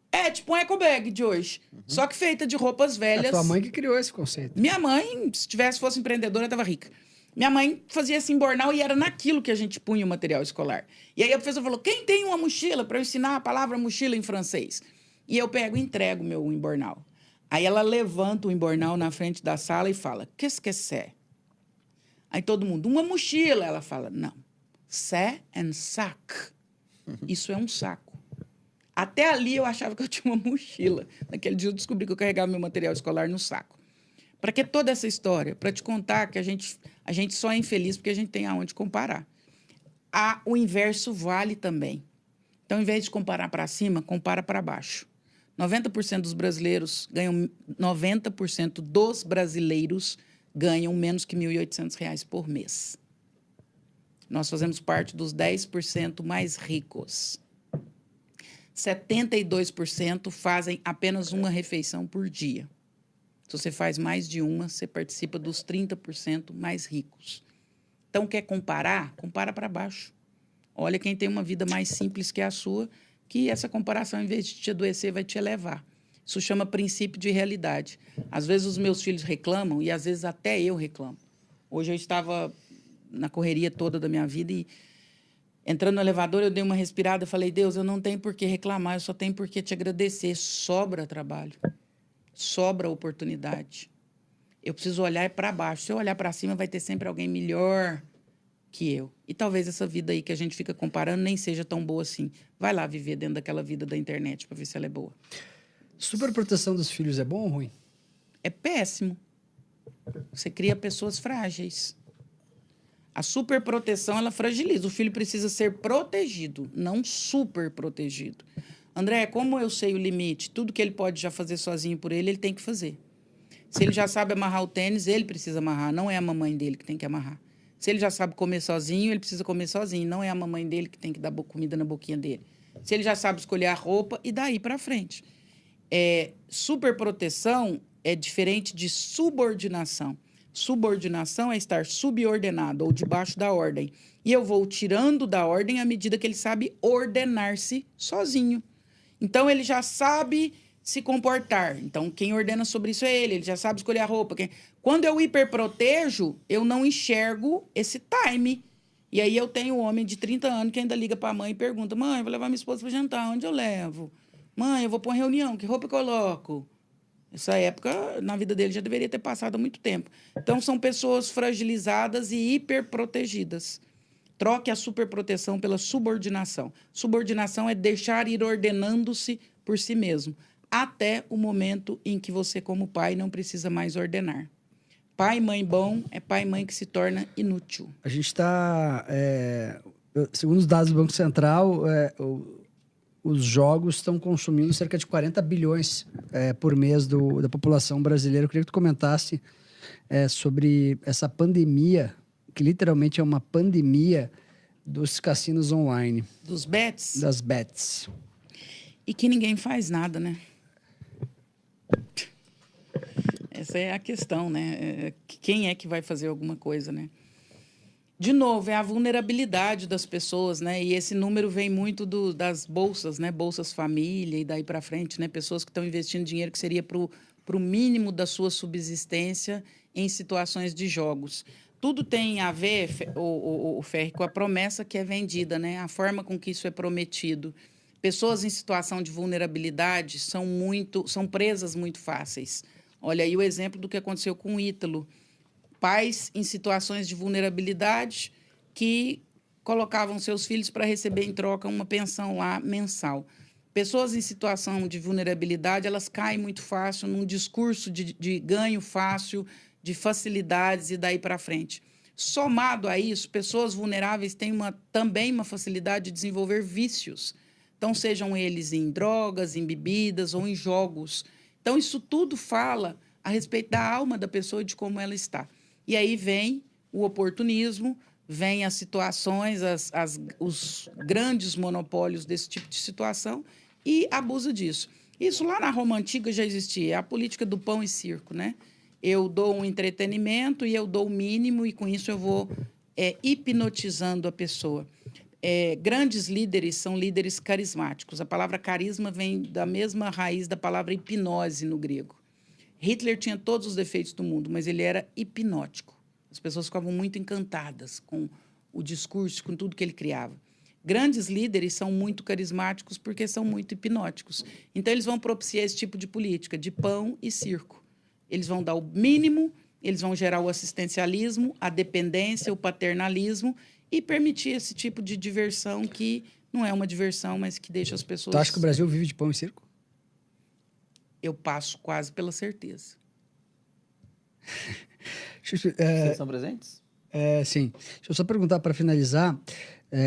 É, tipo um eco bag de hoje. Só que feita de roupas velhas. É a tua mãe que criou esse conceito. Minha mãe, se fosse empreendedora, estava rica. Minha mãe fazia esse embornal e era naquilo que a gente punha o material escolar. E aí a professora falou, quem tem uma mochila para eu ensinar a palavra mochila em francês? E eu pego e entrego o meu embornal. Aí ela levanta o embornal na frente da sala e fala, qu'est-ce que c'est? Aí todo mundo, uma mochila. Ela fala, não. C'est un sac. Isso é um saco. Até ali eu achava que eu tinha uma mochila. Naquele dia eu descobri que eu carregava meu material escolar no saco. Para que toda essa história? Para te contar que a gente só é infeliz porque a gente tem aonde comparar. O inverso vale também. Então, ao invés de comparar para cima, compara para baixo. 90% dos brasileiros ganham 90% dos brasileiros ganham menos que R$ 1.800 por mês. Nós fazemos parte dos 10% mais ricos. 72% fazem apenas uma refeição por dia. Se você faz mais de uma, você participa dos 30% mais ricos. Então, quer comparar? Compara para baixo. Olha quem tem uma vida mais simples que a sua, que essa comparação, em vez de te adoecer, vai te elevar. Isso chama princípio de realidade. Às vezes os meus filhos reclamam e às vezes até eu reclamo. Hoje eu estava na correria toda da minha vida e entrando no elevador eu dei uma respirada e falei, Deus, eu não tenho por que reclamar, eu só tenho por que te agradecer. Sobra trabalho, sobra oportunidade. Eu preciso olhar para baixo. Se eu olhar para cima, vai ter sempre alguém melhor que eu. E talvez essa vida aí que a gente fica comparando nem seja tão boa assim. Vai lá viver dentro daquela vida da internet para ver se ela é boa. Superproteção dos filhos é bom ou ruim? É péssimo. Você cria pessoas frágeis. A superproteção, ela fragiliza. O filho precisa ser protegido, não super protegido. André, como eu sei o limite? Tudo que ele pode já fazer sozinho por ele, ele tem que fazer. Se ele já sabe amarrar o tênis, ele precisa amarrar. Não é a mamãe dele que tem que amarrar. Se ele já sabe comer sozinho, ele precisa comer sozinho. Não é a mamãe dele que tem que dar comida na boquinha dele. Se ele já sabe escolher a roupa, e daí para frente. Superproteção é diferente de subordinação. Subordinação é estar subordinado ou debaixo da ordem. E eu vou tirando da ordem à medida que ele sabe ordenar-se sozinho. Então, ele já sabe se comportar. Então, quem ordena sobre isso é ele. Ele já sabe escolher a roupa. Quando eu hiperprotejo, eu não enxergo esse time. E aí eu tenho um homem de 30 anos que ainda liga para a mãe e pergunta, mãe, vou levar minha esposa para jantar, onde eu levo? Mãe, eu vou para uma reunião, que roupa eu coloco? Essa época, na vida dele, já deveria ter passado há muito tempo. Então, são pessoas fragilizadas e hiperprotegidas. Troque a superproteção pela subordinação. Subordinação é deixar ir ordenando-se por si mesmo, até o momento em que você, como pai, não precisa mais ordenar. Pai e mãe bom é pai e mãe que se torna inútil. A gente está... segundo os dados do Banco Central, os jogos estão consumindo cerca de 40 bilhões por mês da população brasileira. Eu queria que tu comentasse sobre essa pandemia, que literalmente é uma pandemia dos cassinos online. Dos bets? Das bets. E que ninguém faz nada, né? Essa é a questão, né? Quem é que vai fazer alguma coisa, né? De novo, é a vulnerabilidade das pessoas, né? E esse número vem muito das bolsas, né? Bolsas família e daí para frente, né? Pessoas que estão investindo dinheiro que seria para o mínimo da sua subsistência em situações de jogos. Tudo tem a ver, o Ferri, com a promessa que é vendida, né? A forma com que isso é prometido. Pessoas em situação de vulnerabilidade são presas muito fáceis. Olha aí o exemplo do que aconteceu com o Ítalo. Pais em situações de vulnerabilidade que colocavam seus filhos para receber em troca uma pensão lá mensal. Pessoas em situação de vulnerabilidade, elas caem muito fácil num discurso de ganho fácil, de facilidades e daí para frente. Somado a isso, pessoas vulneráveis têm também uma facilidade de desenvolver vícios. Então, sejam eles em drogas, em bebidas ou em jogos. Então, isso tudo fala a respeito da alma da pessoa e de como ela está. E aí vem o oportunismo, vem as situações, os grandes monopólios desse tipo de situação e abusa disso. Isso lá na Roma Antiga já existia, é a política do pão e circo, né? Eu dou um entretenimento e eu dou o mínimo e com isso eu vou hipnotizando a pessoa. Grandes líderes são líderes carismáticos. A palavra carisma vem da mesma raiz da palavra hipnose no grego. Hitler tinha todos os defeitos do mundo, mas ele era hipnótico. As pessoas ficavam muito encantadas com o discurso, com tudo que ele criava. Grandes líderes são muito carismáticos porque são muito hipnóticos. Então, eles vão propiciar esse tipo de política, de pão e circo. Eles vão dar o mínimo, eles vão gerar o assistencialismo, a dependência, o paternalismo e permitir esse tipo de diversão que não é uma diversão, mas que deixa as pessoas... Tu acha que o Brasil vive de pão e circo? Eu passo quase pela certeza. Vocês são presentes? Sim. Deixa eu só perguntar para finalizar.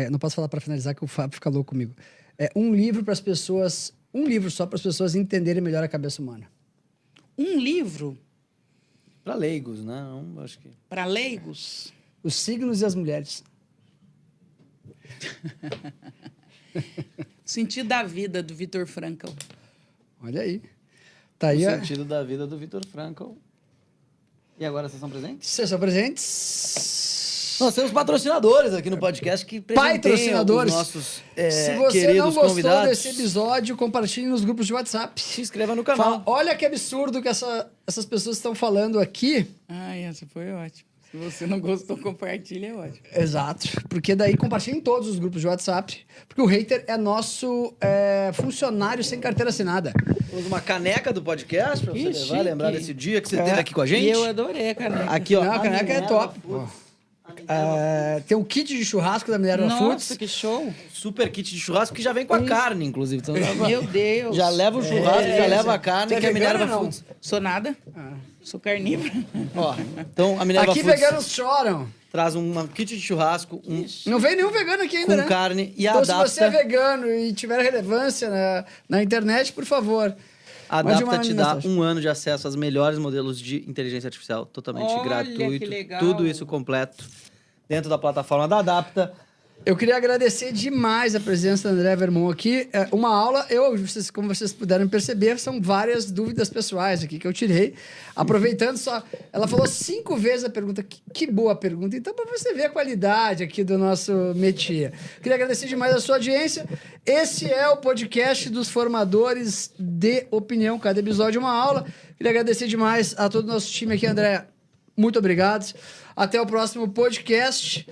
Não posso falar para finalizar que o Fábio fica louco comigo. Um livro para as pessoas Um livro só para as pessoas entenderem melhor a cabeça humana. Um livro Pra leigos, né? Não, acho que... para leigos. Os signos e as mulheres. Sentido da vida, do Viktor Frankl. Olha aí. Tá O aí. sentido da vida do Viktor Frankl. E agora, vocês são presentes? Vocês são presentes? Nós temos patrocinadores aqui no podcast que presenteiam Patrocinadores. os nossos Se você queridos não gostou convidados. desse episódio, compartilhe nos grupos de WhatsApp. Se inscreva no canal. Fala, olha que absurdo que essas pessoas estão falando aqui. Ai, essa foi ótima. Se você não gostou, compartilha, é ótimo. Exato. Porque daí compartilha em todos os grupos de WhatsApp. Porque o hater é nosso funcionário sem carteira assinada. Temos uma caneca do podcast pra você Que levar, chique. lembrar desse dia que você esteve aqui com a gente. E eu adorei a caneca. Aqui, ó. Não, a caneca é Minerva top. Foods. Tem um kit de churrasco da Minerva Nossa, Foods. que show. Super kit de churrasco que já vem com a carne, inclusive. Então, Meu Deus. já leva o churrasco, já leva a carne, Você que é a é vegano Minerva ou não? Foods. Sou nada. Sou carnívora. Ó, então a Minerva Aqui Foods veganos choram. traz um kit de churrasco Não veio nenhum vegano aqui ainda, com né? carne e Então, adapta. se você é vegano e tiver relevância na internet, por favor. A Mande uma Adapta te dá mensagem. 1 ano de acesso aos melhores modelos de inteligência artificial, totalmente Olha, gratuito. que legal. Tudo isso completo dentro da plataforma da Adapta. Eu queria agradecer demais a presença da André Vermont aqui. Uma aula, como vocês puderam perceber, são várias dúvidas pessoais aqui que eu tirei. Aproveitando só, ela falou 5 vezes a pergunta. Que boa pergunta. Então, para você ver a qualidade aqui do nosso métier. Queria agradecer demais a sua audiência. Esse é o podcast dos formadores de opinião. Cada episódio é uma aula. Queria agradecer demais a todo o nosso time aqui, André. Muito obrigado. Até o próximo podcast.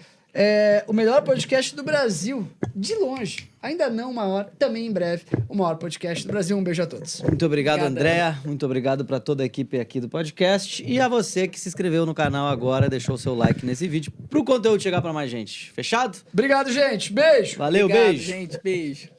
O melhor podcast do Brasil, de longe. Ainda não o maior, também em breve, o maior podcast do Brasil. Um beijo a todos. Muito obrigado, Obrigada. Andréa. Muito obrigado para toda a equipe aqui do podcast. E a você que se inscreveu no canal agora, deixou o seu like nesse vídeo, para o conteúdo chegar para mais gente. Fechado? Obrigado, gente. Beijo. Valeu, Obrigado, beijo. gente. Beijo.